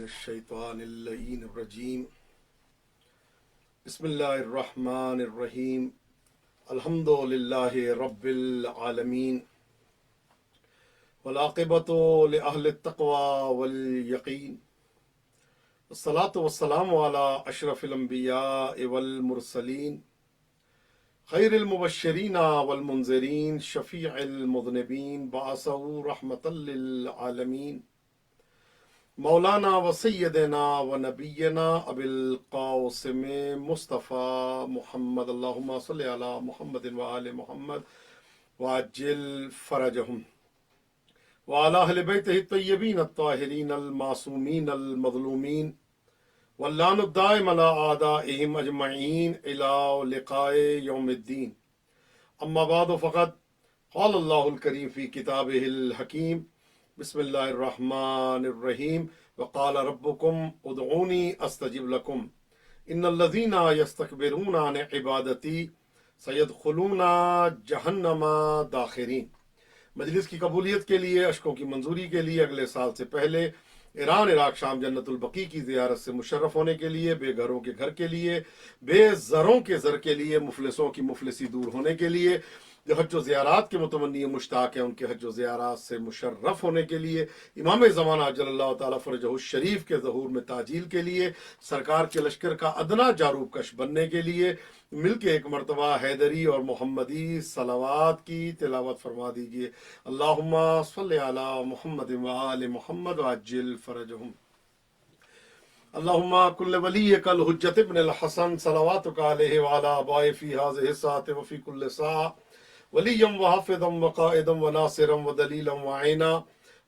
الشیطان اللعین الرجیم بسم اللہ الرحمن الرحیم الحمد للہ رب العالمین والعاقبۃ لأہل التقوی والیقین والصلاة والسلام علی اشرف الانبیاء والمرسلین خیر المبشرین والمنذرین شفیع المذنبین بعثہ رحمۃ للعالمین مولانا و سیدنا و نبینا ابی القاسم مصطفیٰ محمد اللہم صلی علی محمد و آل محمد وعجل فرجہم وعلی اہل بیتہ الطیبین الطاہرین المعصومین المظلومین واللعن الدائم علی اعدائہم اجمعین الی لقاء یوم الدین اما بعد فقد قال اللہ الکریم فی کتابہ الحکیم بسم اللہ الرحمن الرحیم وقال ربکم ادعونی استجب لکم ان الذین یستکبرون عن عبادتی سیدخلون جہنم داخرین۔ مجلس کی قبولیت کے لیے، اشکوں کی منظوری کے لیے، اگلے سال سے پہلے ایران عراق شام جنت البقیع کی زیارت سے مشرف ہونے کے لیے، بے گھروں کے گھر کے لیے، بے زروں کے زر کے لیے، مفلسوں کی مفلسی دور ہونے کے لیے، جو حج و زیارات کے متمنی مشتاق ہیں ان کے حج و زیارات سے مشرف ہونے کے لیے، امام زمانہ اجل اللہ تعالیٰ فرجہ الشریف کے ظہور میں تعجیل کے لیے، سرکار کے لشکر کا ادنا جاروب کش بننے کے لیے مل کے ایک مرتبہ حیدری اور محمدی صلوات کی تلاوت فرما دیجئے۔ اللہم صلی علی محمد و آل محمد وعجل فرجہم۔ اللہم کل ولیک الحجت ابن الحسن صلواتک علیہ وعلی آبائہ فی ہذہ الساعۃ وفی کل ساعۃ ولیا وحافظا وقائدا وناصرا ودلیلا وعینا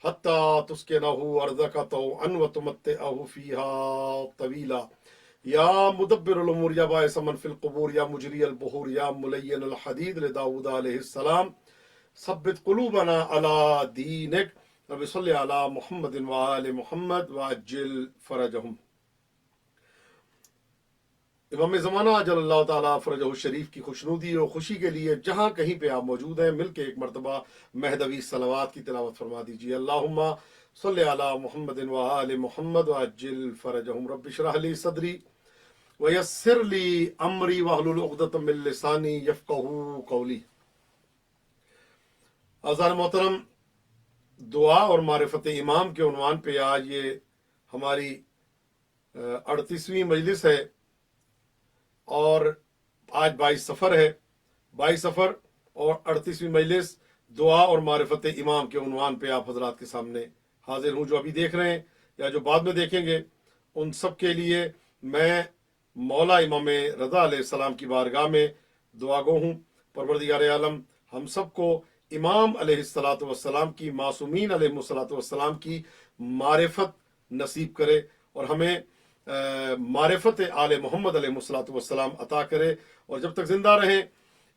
حتی تسکنہ ارضک طوعا وتمتعہ فیہا طویلا یا مدبر الامور یا باعث من فی القبور یا مجری البحور یا ملین الحدید لداود علیہ السلام ثبت قلوبنا علی دینک رب صلی علی محمد وآل محمد وعجل فرجہم۔ امام زمانہ اجل اللہ تعالیٰ فرجہ الشریف کی خوشنودی اور خوشی کے لیے جہاں کہیں پہ آپ موجود ہیں مل کے ایک مرتبہ مہدوی صلوات کی تلاوت فرما دیجیے۔ اللہم صلی علی محمد وآل محمد وعجل فرجہم۔ رب اشرح لی صدری ویسر لی امری واحلل عقدۃ من لسانی یفقہوا قولی۔ اعزائے محترم، دعا اور معرفت امام کے عنوان پہ آج یہ ہماری 38ویں مجلس ہے اور آج 22 سفر ہے۔ 22 سفر اور 38ویں مجلس دعا اور معرفت امام کے عنوان پہ آپ حضرات کے سامنے حاضر ہوں۔ جو ابھی دیکھ رہے ہیں یا جو بعد میں دیکھیں گے ان سب کے لیے میں مولا امام رضا علیہ السلام کی بارگاہ میں دعا گو ہوں۔ پروردگار عالم ہم سب کو امام علیہ السلام کی، معصومین علیہ السلام کی معرفت نصیب کرے اور ہمیں معرفت آل محمد علیہ السلام عطا کرے، اور جب تک زندہ رہیں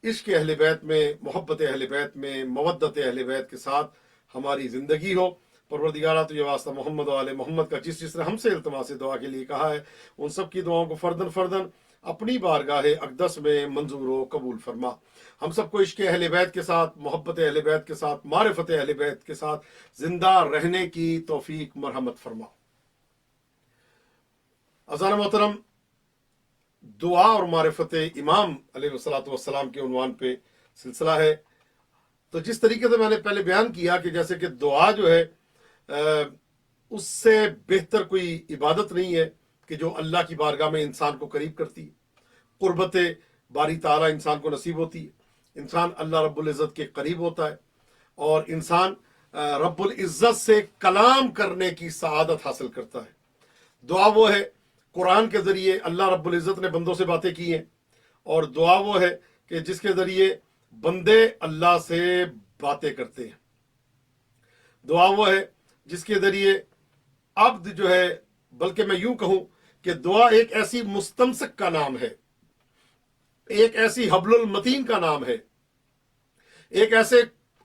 عشق اہل بیت میں، محبت اہل بیت میں، مودت اہل بیت کے ساتھ ہماری زندگی ہو۔ پروردگارہ تجھے واسطہ محمد و آل محمد کا جس نے ہم سے التماس دعا کے لیے کہا ہے ان سب کی دعاؤں کو فردن فردن اپنی بارگاہ اقدس میں منظور و قبول فرما۔ ہم سب کو عشق اہل بیت کے ساتھ، محبت اہل بیت کے ساتھ، معرفت اہل بیت کے ساتھ زندہ رہنے کی توفیق مرحمت فرما۔ اذان محترم، دعا اور معرفت امام علیہ السلام کے عنوان پہ سلسلہ ہے۔ تو جس طریقے سے میں نے پہلے بیان کیا کہ جیسے کہ دعا جو ہے اس سے بہتر کوئی عبادت نہیں ہے کہ جو اللہ کی بارگاہ میں انسان کو قریب کرتی ہے، قربت باری تعالیٰ انسان کو نصیب ہوتی ہے، انسان اللہ رب العزت کے قریب ہوتا ہے اور انسان رب العزت سے کلام کرنے کی سعادت حاصل کرتا ہے۔ دعا وہ ہے، قرآن کے ذریعے اللہ رب العزت نے بندوں سے باتیں کی ہیں، اور دعا وہ ہے کہ جس کے ذریعے بندے اللہ سے باتیں کرتے ہیں۔ دعا وہ ہے جس کے ذریعے عبد جو ہے، بلکہ میں یوں کہوں کہ دعا ایک ایسی مستمسک کا نام ہے، ایک ایسی حبل المتین کا نام ہے، ایک ایسے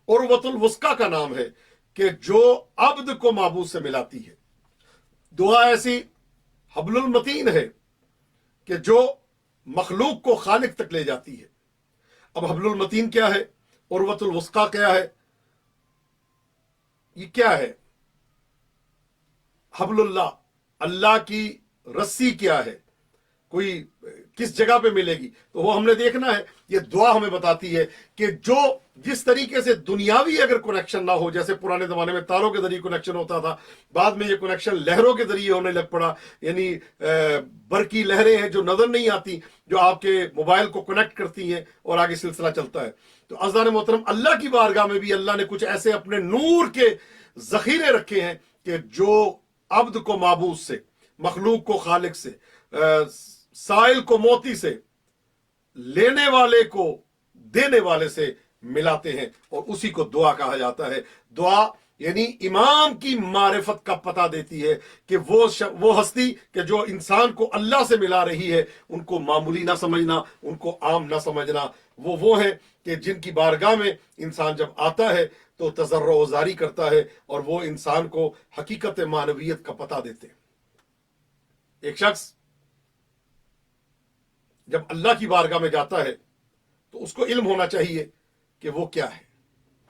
عروۃ الوثقی کا نام ہے کہ جو عبد کو معبود سے ملاتی ہے۔ دعا ایسی حبل المتین ہے کہ جو مخلوق کو خالق تک لے جاتی ہے۔ اب حبل المتین کیا ہے، عروۃ الوثقی کیا ہے، یہ کیا ہے؟ حبل اللہ اللہ کی رسی کیا ہے، کوئی کس جگہ پہ ملے گی، تو وہ ہم نے دیکھنا ہے۔ یہ دعا ہمیں بتاتی ہے کہ جو جس طریقے سے دنیاوی اگر کنیکشن نہ ہو، جیسے پرانے زمانے میں تاروں کے ذریعے کنیکشن ہوتا تھا، بعد میں یہ کنیکشن لہروں کے ذریعے ہونے لگ پڑا، یعنی برقی لہریں ہیں جو نظر نہیں آتی، جو آپ کے موبائل کو کنیکٹ کرتی ہیں اور آگے سلسلہ چلتا ہے۔ تو عزیزان محترم، اللہ کی بارگاہ میں بھی اللہ نے کچھ ایسے اپنے نور کے ذخیرے رکھے ہیں کہ جو عبد کو معبود سے، مخلوق کو خالق سے، سائل کو موتی سے، لینے والے کو دینے والے سے ملاتے ہیں، اور اسی کو دعا کہا جاتا ہے۔ دعا یعنی امام کی معرفت کا پتہ دیتی ہے کہ وہ ہستی کہ جو انسان کو اللہ سے ملا رہی ہے، ان کو معمولی نہ سمجھنا، ان کو عام نہ سمجھنا۔ وہ ہیں کہ جن کی بارگاہ میں انسان جب آتا ہے تو تضرع و زاری کرتا ہے، اور وہ انسان کو حقیقت معنویت کا پتہ دیتے ہیں۔ ایک شخص جب اللہ کی بارگاہ میں جاتا ہے تو اس کو علم ہونا چاہیے کہ وہ کیا ہے۔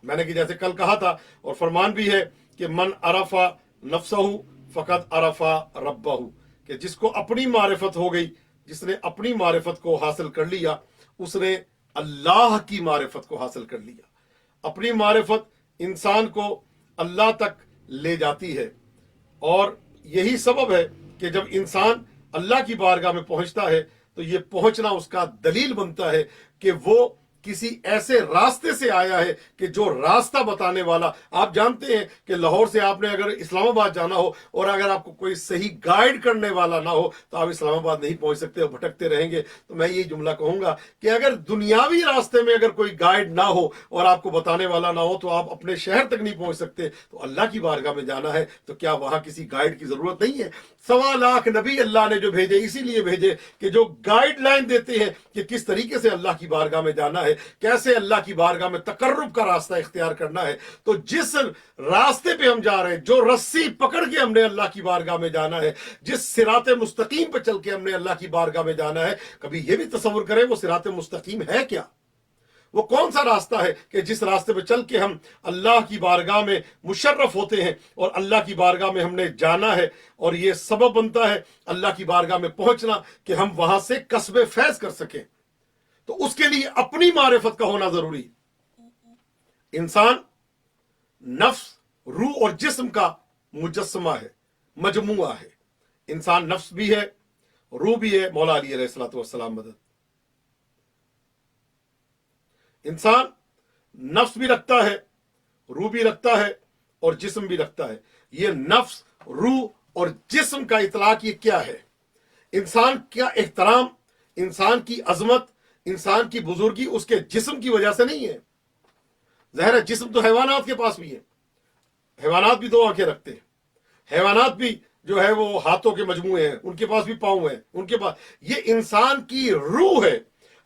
میں نے کہ جیسے کل کہا تھا، اور فرمان بھی ہے کہ من عرف نفسہ فقد عرف ربہ، کہ جس کو اپنی معرفت ہو گئی، جس نے اپنی معرفت کو حاصل کر لیا، اس نے اللہ کی معرفت کو حاصل کر لیا۔ اپنی معرفت انسان کو اللہ تک لے جاتی ہے، اور یہی سبب ہے کہ جب انسان اللہ کی بارگاہ میں پہنچتا ہے تو یہ پہنچنا اس کا دلیل بنتا ہے کہ وہ کسی ایسے راستے سے آیا ہے کہ جو راستہ بتانے والا، آپ جانتے ہیں کہ لاہور سے آپ نے اگر اسلام آباد جانا ہو اور اگر آپ کو کوئی صحیح گائیڈ کرنے والا نہ ہو تو آپ اسلام آباد نہیں پہنچ سکتے اور بھٹکتے رہیں گے۔ تو میں یہ جملہ کہوں گا کہ اگر دنیاوی راستے میں اگر کوئی گائیڈ نہ ہو اور آپ کو بتانے والا نہ ہو تو آپ اپنے شہر تک نہیں پہنچ سکتے۔ تو اللہ کی بارگاہ میں جانا ہے تو کیا وہاں کسی گائیڈ کی ضرورت نہیں ہے؟ 1.25 لاکھ نبی اللہ نے جو بھیجے، اسی لیے بھیجے کہ جو گائیڈ لائن دیتے ہیں کہ کس طریقے سے اللہ کی بارگاہ میں جانا ہے، کیسے اللہ کی بارگاہ میں تقرب کا راستہ اختیار کرنا ہے۔ تو جس راستے پہ ہم جا رہے ہیں، جو رسی پکڑ کے ہم نے اللہ کی بارگاہ میں جانا ہے، جس صراط مستقیم پہ چل کے ہم نے اللہ کی بارگاہ میں جانا ہے، کبھی یہ بھی تصور کریں وہ صراط مستقیم ہے کیا؟ وہ کون سا راستہ ہے کہ جس راستے پہ چل کے ہم اللہ کی بارگاہ میں مشرف ہوتے ہیں، اور اللہ کی بارگاہ میں ہم نے جانا ہے، اور یہ سبب بنتا ہے اللہ کی بارگاہ میں پہنچنا کہ ہم وہاں سے کسب فیض کر سکیں۔ تو اس کے لیے اپنی معرفت کا ہونا ضروری ہے۔ انسان نفس، روح اور جسم کا مجسمہ ہے، مجموعہ ہے۔ انسان نفس بھی ہے، روح بھی ہے۔ مولا علی علیہ الصلوۃ والسلام مدد۔ انسان نفس بھی رکھتا ہے، روح بھی رکھتا ہے، اور جسم بھی رکھتا ہے۔ یہ نفس، روح اور جسم کا اطلاق یہ کیا ہے؟ انسان کا احترام، انسان کی عظمت، انسان کی بزرگی اس کے جسم کی وجہ سے نہیں ہے۔ ظاہر ہے جسم تو حیوانات کے پاس بھی ہے، حیوانات بھی 2 آنکھیں رکھتے ہیں، حیوانات بھی جو ہے وہ ہاتھوں کے مجموعے ہیں، ان کے پاس بھی پاؤں ہیں، ان کے پاس۔ یہ انسان کی روح ہے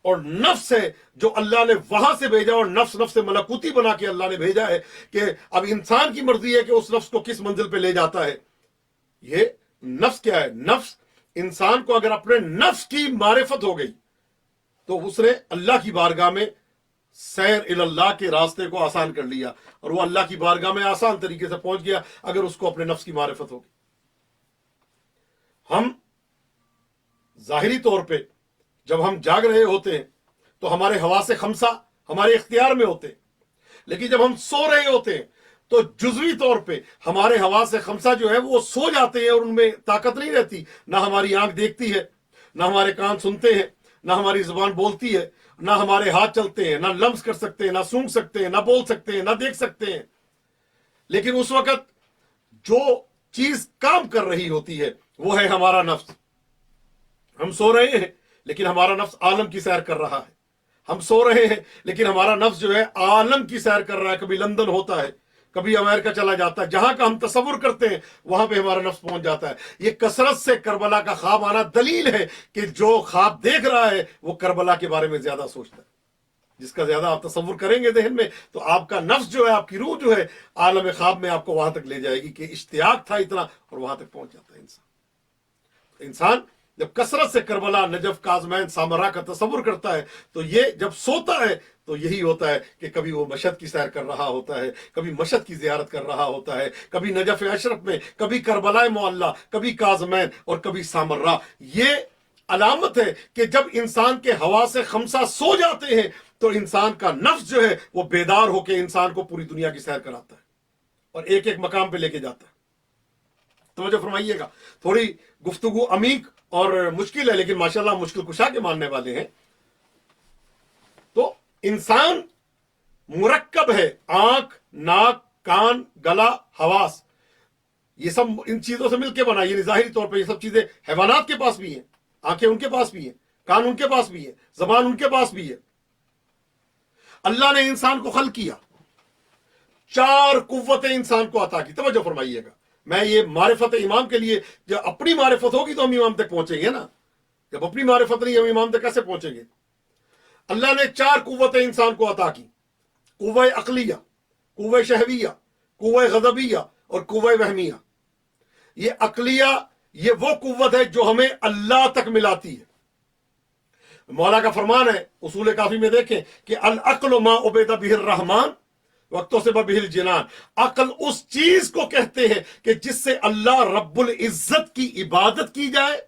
اور نفس ہے جو اللہ نے وہاں سے بھیجا، اور نفس ملکوتی بنا کے اللہ نے بھیجا ہے کہ اب انسان کی مرضی ہے کہ اس نفس کو کس منزل پہ لے جاتا ہے۔ یہ نفس کیا ہے؟ نفس انسان کو اگر اپنے نفس کی معرفت ہو گئی تو اس نے اللہ کی بارگاہ میں سیر اللہ کے راستے کو آسان کر لیا، اور وہ اللہ کی بارگاہ میں آسان طریقے سے پہنچ گیا اگر اس کو اپنے نفس کی معرفت ہوگی۔ ہم ظاہری طور پہ جب ہم جاگ رہے ہوتے ہیں تو ہمارے حواس خمسہ ہمارے اختیار میں ہوتے ہیں، لیکن جب ہم سو رہے ہوتے ہیں تو جزوی طور پہ ہمارے حواس خمسہ جو ہے وہ سو جاتے ہیں، اور ان میں طاقت نہیں رہتی۔ نہ ہماری آنکھ دیکھتی ہے، نہ ہمارے کان سنتے ہیں، نہ ہماری زبان بولتی ہے، نہ ہمارے ہاتھ چلتے ہیں، نہ لمس کر سکتے ہیں، نہ سونگھ سکتے ہیں، نہ بول سکتے ہیں، نہ دیکھ سکتے ہیں۔ لیکن اس وقت جو چیز کام کر رہی ہوتی ہے وہ ہے ہمارا نفس۔ ہم سو رہے ہیں لیکن ہمارا نفس عالم کی سیر کر رہا ہے۔ ہم سو رہے ہیں لیکن ہمارا نفس جو ہے عالم کی سیر کر رہا ہے۔ کبھی لندن ہوتا ہے، کبھی امریکہ چلا جاتا ہے، جہاں کا ہم تصور کرتے ہیں وہاں پہ ہمارا نفس پہنچ جاتا ہے۔ یہ کثرت سے کربلا کا خواب آنا دلیل ہے کہ جو خواب دیکھ رہا ہے وہ کربلا کے بارے میں زیادہ سوچتا ہے۔ جس کا زیادہ آپ تصور کریں گے ذہن میں تو آپ کا نفس جو ہے، آپ کی روح جو ہے، عالم خواب میں آپ کو وہاں تک لے جائے گی کہ اشتیاق تھا اتنا، اور وہاں تک پہنچ جاتا ہے انسان۔ جب کثرت سے کربلا، نجف، کاظمین، سامرا کا تصور کرتا ہے تو یہ جب سوتا ہے تو یہی ہوتا ہے کہ کبھی وہ مشہد کی سیر کر رہا ہوتا ہے، کبھی مشہد کی زیارت کر رہا ہوتا ہے، کبھی نجف اشرف میں، کبھی کربلا معلیٰ، کبھی کاظمین اور کبھی سامرا۔ یہ علامت ہے کہ جب انسان کے حواس خمسہ سو جاتے ہیں تو انسان کا نفس جو ہے وہ بیدار ہو کے انسان کو پوری دنیا کی سیر کراتا ہے اور ایک ایک مقام پہ لے کے جاتا ہے۔ توجہ فرمائیے گا، تھوڑی گفتگو عمیق اور مشکل ہے لیکن ماشاءاللہ مشکل کشا کے ماننے والے ہیں۔ تو انسان مرکب ہے، آنکھ، ناک، کان، گلا، حواس، یہ سب ان چیزوں سے مل کے بنا۔ یہ ظاہری طور پہ یہ سب چیزیں حیوانات کے پاس بھی ہیں، آنکھیں ان کے پاس بھی ہیں، کان ان کے پاس بھی ہے، زبان ان کے پاس بھی ہے۔ اللہ نے انسان کو خلق کیا، 4 قوتیں انسان کو عطا کی۔ توجہ فرمائیے گا، میں یہ معرفت امام کے لیے، جب اپنی معرفت ہوگی تو ہم امام تک پہنچیں گے نا، جب اپنی معرفت نہیں ہم امام تک کیسے پہنچیں گے؟ اللہ نے 4 قوتیں انسان کو عطا کی، قوہ عقلیہ، قوہ شہویہ، قوہ غضبیہ اور قوہ وہمیہ۔ یہ عقلیہ یہ وہ قوت ہے جو ہمیں اللہ تک ملاتی ہے۔ مولا کا فرمان ہے، اصول کافی میں دیکھیں کہ العقل ما عبید بہ الرحمن وقتوں سے بہ الجنان۔ عقل اس چیز کو کہتے ہیں کہ جس سے اللہ رب العزت کی عبادت کی جائے،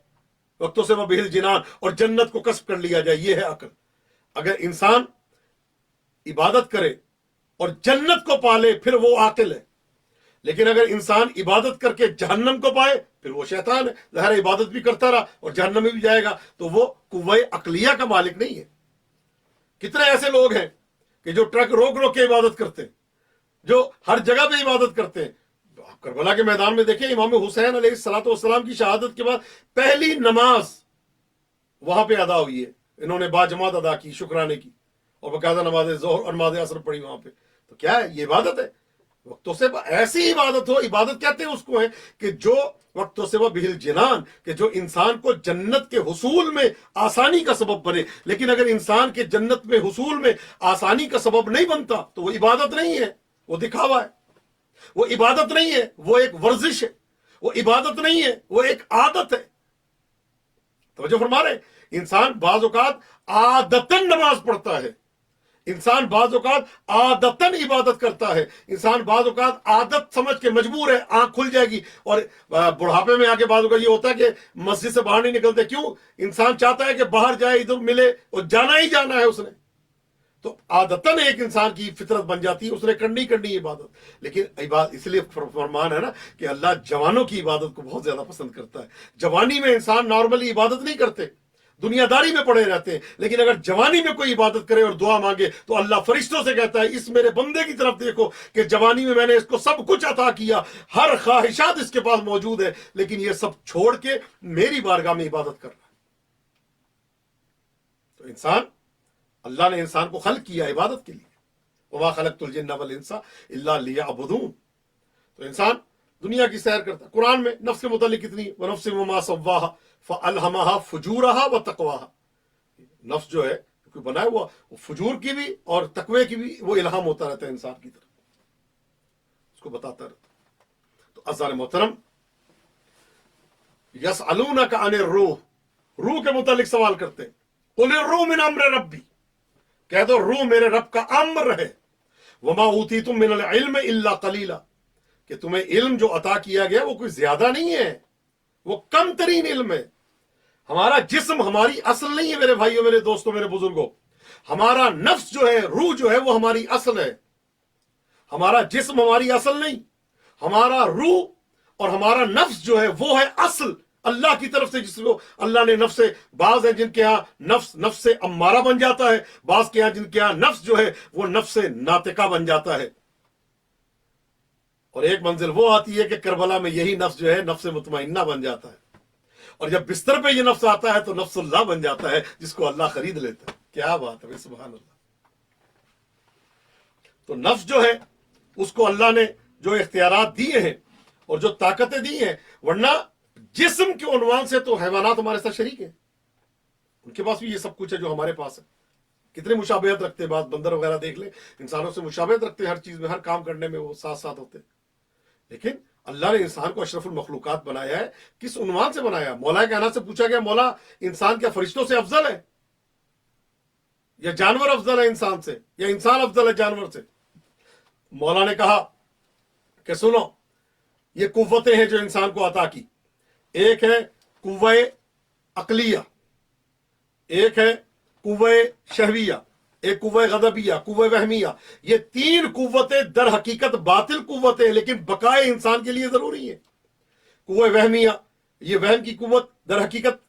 وقتوں سے بہ الجنان، اور جنت کو کسب کر لیا جائے، یہ ہے عقل۔ اگر انسان عبادت کرے اور جنت کو پالے پھر وہ عاقل ہے، لیکن اگر انسان عبادت کر کے جہنم کو پائے پھر وہ شیطان ہے۔ ظاہر عبادت بھی کرتا رہا اور جہنم میں بھی جائے گا تو وہ قوہ عقلیہ کا مالک نہیں ہے۔ کتنے ایسے لوگ ہیں کہ جو ٹرک روک روک کے عبادت کرتے ہیں، جو ہر جگہ پہ عبادت کرتے ہیں۔ آپ کربلا کے میدان میں دیکھیں، امام حسین علیہ السلام کی شہادت کے بعد پہلی نماز وہاں پہ ادا ہوئی ہے، انہوں نے باجماعت ادا کی، شکرانے کی، اور باقاعدہ نماز ظہر اور نماز عصر پڑھی وہاں پہ۔ تو کیا ہے یہ عبادت ہے؟ وقتوں سے ایسی عبادت ہو، عبادت کہتے ہیں اس کو ہے کہ جو وقتوں سے وہ بہل جنان، کہ جو انسان کو جنت کے حصول میں آسانی کا سبب بنے۔ لیکن اگر انسان کے جنت میں حصول میں آسانی کا سبب نہیں بنتا تو وہ عبادت نہیں ہے، وہ دکھاوا ہے۔ وہ عبادت نہیں ہے، وہ ایک ورزش ہے۔ وہ عبادت نہیں ہے، وہ ایک عادت ہے۔ توجہ فرما رہے ہیں؟ انسان بعض اوقات عادتاً نماز پڑھتا ہے، انسان بعض اوقات عادتاً عبادت کرتا ہے، انسان بعض اوقات عادت سمجھ کے مجبور ہے، آنکھ کھل جائے گی، اور بڑھاپے میں آ کے بعض اوقات یہ ہوتا ہے کہ مسجد سے باہر نہیں نکلتے۔ کیوں؟ انسان چاہتا ہے کہ باہر جائے، ادھر ملے، اور جانا ہی جانا ہے اس نے، تو عادتاً ایک انسان کی فطرت بن جاتی ہے، اس نے کرنی عبادت۔ لیکن عبادت اس لیے فرمان ہے نا کہ اللہ جوانوں کی عبادت کو بہت زیادہ پسند کرتا ہے۔ جوانی میں انسان نارملی عبادت نہیں کرتے، دنیا داری میں پڑے رہتے ہیں، لیکن اگر جوانی میں کوئی عبادت کرے اور دعا مانگے تو اللہ فرشتوں سے کہتا ہے اس میرے بندے کی طرف دیکھو کہ جوانی میں نے اس کو سب کچھ عطا کیا، ہر خواہشات اس کے پاس موجود ہے، لیکن یہ سب چھوڑ کے میری بارگاہ میں عبادت کر رہا ہے۔ تو انسان، اللہ نے انسان کو خلق کیا عبادت کے لیے، وما خلقت الجن والانس الا لیعبدون۔ تو انسان دنیا کی سیر کرتا ہے۔ قرآن میں نفس کے متعلق کتنی، وَنَفْسٍ وَمَا سَوَّاهَا فَأَلْهَمَهَا فُجُورَهَا وَتَقْوَاهَا۔ نفس جو ہے کوئی بنایا ہوا، وہ فجور کی بھی اور تقوی کی بھی وہ الہام ہوتا رہتا ہے انسان کی طرف، اس کو بتاتا رہتا ہے۔ تو عزیزان محترم، یسألونک عن الروح، روح کے متعلق سوال کرتے ہیں۔ قل الروح من امر ربی، کہہ دو روح میرے رب کا امر ہے۔ وما اوتیتم من العلم الا قلیلا، کہ تمہیں علم جو عطا کیا گیا وہ کوئی زیادہ نہیں ہے، وہ کم ترین علم ہے۔ ہمارا جسم ہماری اصل نہیں ہے میرے بھائیوں، میرے دوستوں، میرے بزرگوں۔ ہمارا نفس جو ہے، روح جو ہے، وہ ہماری اصل ہے۔ ہمارا جسم ہماری اصل نہیں، ہمارا روح اور ہمارا نفس جو ہے وہ ہے اصل اللہ کی طرف سے، جس کو اللہ نے نفس، بعض ہیں جن کے ہاں نفس امارہ بن جاتا ہے، بعض کے ہاں جن کے ہاں نفس جو ہے وہ نفس ناطقہ بن جاتا ہے، اور ایک منزل وہ آتی ہے کہ کربلا میں یہی نفس جو ہے نفس مطمئنہ بن جاتا ہے، اور جب بستر پہ یہ نفس آتا ہے تو نفس اللہ بن جاتا ہے، جس کو اللہ خرید لیتا ہے۔ کیا بات ہے، سبحان اللہ۔ تو نفس جو ہے اس کو اللہ نے جو اختیارات دیے ہیں اور جو طاقتیں دی ہیں، ورنہ جسم کے عنوان سے تو حیوانات ہمارے ساتھ شریک ہیں، ان کے پاس بھی یہ سب کچھ ہے جو ہمارے پاس ہے۔ کتنے مشابہت رکھتے ہیں، بات بندر وغیرہ دیکھ لیں، انسانوں سے مشابہت رکھتے ہیں، ہر چیز میں، ہر کام کرنے میں وہ ساتھ ساتھ ہوتے ہیں، لیکن اللہ نے انسان کو اشرف المخلوقات بنایا ہے، کس عنوان سے بنایا؟ مولا کائنات سے پوچھا گیا مولا انسان کیا فرشتوں سے افضل ہے، یا جانور افضل ہے انسان سے، یا انسان افضل ہے جانور سے؟ مولا نے کہا کہ سنو، یہ قوتیں ہیں جو انسان کو عطا کی، ایک ہے قوہ عقلیہ، ایک ہے قوہ شہویہ، ایک قوہ غضبیہ، قوہ وہمیہ۔ یہ تین قوتیں در حقیقت باطل قوتیں ہیں، لیکن بقائے انسان کے لیے ضروری ہے۔ قوہ وہمیہ، یہ وہم کی قوت، در حقیقت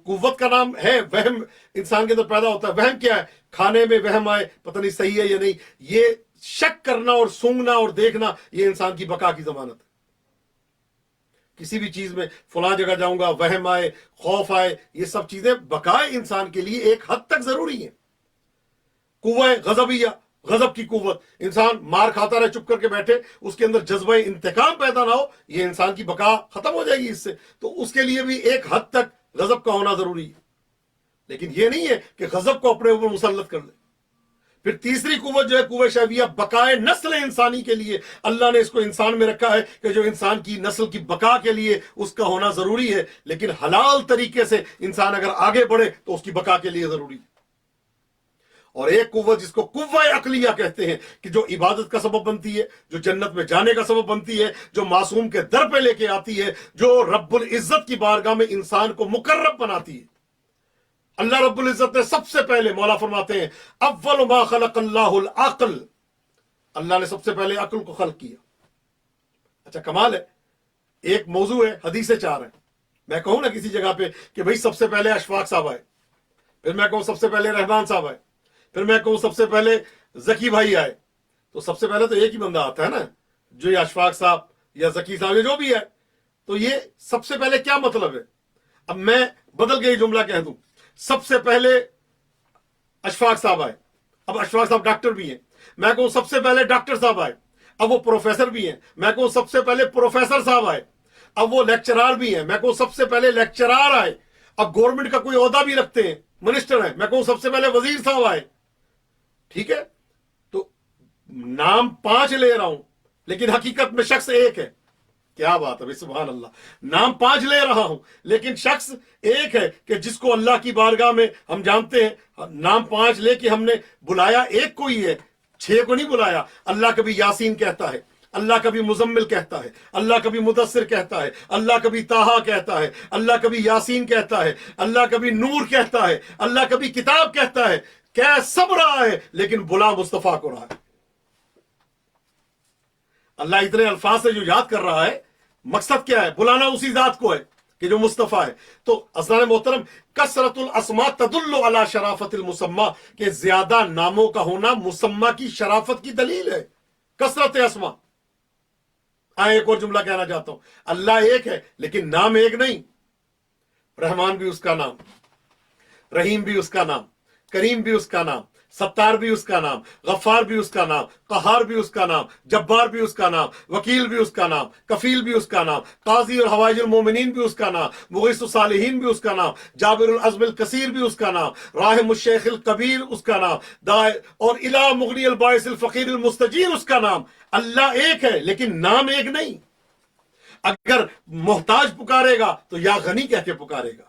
قوت کا نام ہے وہم، انسان کے اندر پیدا ہوتا ہے۔ وہم کیا ہے؟ کھانے میں وہم آئے، پتہ نہیں صحیح ہے یا نہیں، یہ شک کرنا اور سونگنا اور دیکھنا، یہ انسان کی بقا کی ضمانت ہے۔ کسی بھی چیز میں فلاں جگہ جاؤں گا، وہم آئے، خوف آئے، یہ سب چیزیں بقائے انسان کے لیے ایک حد تک ضروری ہیں۔ قوہ غضبیہ، غضب کی قوت، انسان مار کھاتا رہے چپ کر کے بیٹھے، اس کے اندر جذبہ انتقام پیدا نہ ہو، یہ انسان کی بقا ختم ہو جائے گی اس سے، تو اس کے لیے بھی ایک حد تک غضب کا ہونا ضروری ہے۔ لیکن یہ نہیں ہے کہ غضب کو اپنے اوپر مسلط کر لے۔ پھر تیسری قوت جو ہے قوہ شہویہ، بقائے نسل انسانی کے لیے اللہ نے اس کو انسان میں رکھا ہے کہ جو انسان کی نسل کی بقا کے لیے اس کا ہونا ضروری ہے، لیکن حلال طریقے سے انسان اگر آگے بڑھے تو اس کی بقا کے لیے ضروری ہے۔ اور ایک قوت جس کو قوہ عقلیہ کہتے ہیں، کہ جو عبادت کا سبب بنتی ہے، جو جنت میں جانے کا سبب بنتی ہے، جو معصوم کے در پہ لے کے آتی ہے، جو رب العزت کی بارگاہ میں انسان کو مقرب بناتی ہے۔ اللہ رب العزت نے سب سے پہلے، مولا فرماتے ہیں اول ما خلق اللہ العقل، اللہ نے سب سے پہلے عقل کو خلق کیا۔ اچھا کمال ہے، ایک موضوع ہے، حدیث 4 ہے، میں کہوں نا کسی جگہ پہ کہ بھئی سب سے پہلے اشفاق صاحب آئے، پھر میں کہوں سب سے پہلے رحمان صاحب آئے، پھر میں کہوں سب سے پہلے ذکی بھائی آئے، تو سب سے پہلے تو ایک ہی بندہ آتا ہے نا، جو یہ اشفاق صاحب یا ذکی صاحب یا جو بھی ہے۔ تو یہ سب سے پہلے کیا مطلب ہے؟ اب میں بدل کے یہ جملہ کہہ دوں، سب سے پہلے اشفاق صاحب آئے، اب اشفاق صاحب ڈاکٹر بھی ہیں، میں کہوں سب سے پہلے ڈاکٹر صاحب آئے، اب وہ پروفیسر بھی ہیں، میں کہوں سب سے پہلے پروفیسر صاحب آئے، اب وہ لیکچرار بھی ہیں، میں کہوں سب سے پہلے لیکچرار آئے، اب گورنمنٹ کا کوئی عہدہ بھی رکھتے ہیں، منسٹر ہیں، میں کہوں سب سے پہلے وزیر صاحب آئے۔ ٹھیک ہے، تو نام 5 لے رہا ہوں لیکن حقیقت میں شخص ایک ہے۔ کیا بات ہے، سبحان اللہ، نام 5 لے رہا ہوں لیکن شخص ایک ہے، کہ جس کو اللہ کی بارگاہ میں ہم جانتے ہیں، نام 5 لے کے ہم نے بلایا ایک کو ہی ہے، 6 کو نہیں بلایا۔ اللہ کبھی یاسین کہتا ہے، اللہ کبھی مزمل کہتا ہے، اللہ کبھی مدثر کہتا ہے، اللہ کبھی طٰہٰ کہتا ہے، اللہ کبھی یاسین کہتا ہے، اللہ کبھی نور کہتا ہے، اللہ کبھی کتاب کہتا ہے۔ کہہ سب رہا ہے لیکن بلا مصطفیٰ کو رہا ہے۔ اللہ اتنے الفاظ سے جو یاد کر رہا ہے، مقصد کیا ہے؟ بلانا اسی ذات کو ہے کہ جو مصطفیٰ ہے۔ تو اساتذہ محترم، کثرت الاسماء تدل علی شرافت المسمى، کہ زیادہ ناموں کا ہونا مسمى کی شرافت کی دلیل ہے۔ کثرت اسماء۔ ایک اور جملہ کہنا چاہتا ہوں، اللہ ایک ہے لیکن نام ایک نہیں۔ رحمان بھی اس کا نام، رحیم بھی اس کا نام، کریم بھی اس کا نام، ستار بھی اس کا نام، غفار بھی اس کا نام، قہار بھی اس کا نام، جبار بھی اس کا نام، وکیل بھی اس کا نام، کفیل بھی اس کا نام، قاضی اور حوائج المومنین بھی اس کا نام، مغیث الصالحین بھی اس کا نام، جابر العزم الکثیر بھی اس کا نام، راحم الشیخ الکبیر اس کا نام، اور الہ مغنی الباعث الفقیر المستجیر اس کا نام۔ اللہ ایک ہے لیکن نام ایک نہیں۔ اگر محتاج پکارے گا تو یا غنی کہہ کے پکارے گا،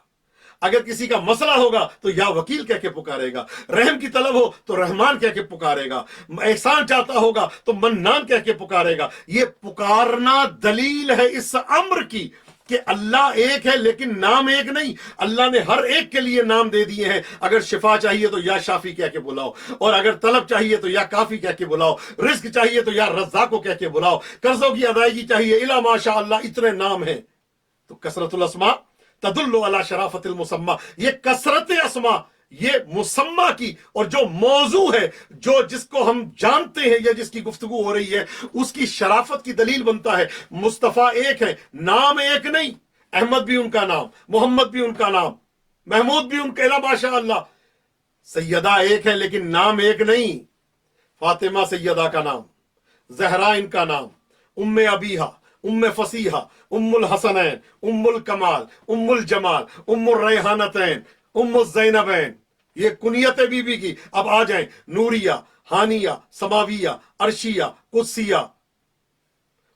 اگر کسی کا مسئلہ ہوگا تو یا وکیل کہہ کے پکارے گا، رحم کی طلب ہو تو رحمان کہہ کے پکارے گا، احسان چاہتا ہوگا تو منان کہہ کے پکارے گا۔ یہ پکارنا دلیل ہے اس امر کی کہ اللہ ایک ہے لیکن نام ایک نہیں۔ اللہ نے ہر ایک کے لیے نام دے دیے ہیں، اگر شفا چاہیے تو یا شافی کہہ کے بلاؤ، اور اگر طلب چاہیے تو یا کافی کہہ کے بلاؤ، رزق چاہیے تو یا رزاق کو کہہ کے بلاؤ، قرضوں کی ادائیگی چاہیے، الا ماشاء اللہ اتنے نام ہیں۔ تو کثرت الاسماء تدل علی شرافت المسمى، یہ کثرت اسماء، یہ مسمى کی، اور جو موضوع ہے، جو جس کو ہم جانتے ہیں یا جس کی گفتگو ہو رہی ہے، اس کی شرافت کی دلیل بنتا ہے۔ مصطفیٰ ایک ہے، نام ایک نہیں۔ احمد بھی ان کا نام، محمد بھی ان کا نام، محمود بھی ان کا، الا ماشاء اللہ۔ سیدہ ایک ہے لیکن نام ایک نہیں۔ فاطمہ سیدہ کا نام، زہرا ان کا نام، ام ابیہا، ام فصیحہ، ام الحسنین، ام الکمال، ام الجمال، ام الریحانتین، ام الزینبین، یہ کنیت بی بی کی۔ اب آ جائیں نوریہ، ہانیہ، سماویہ، عرشیہ، قدسیہ،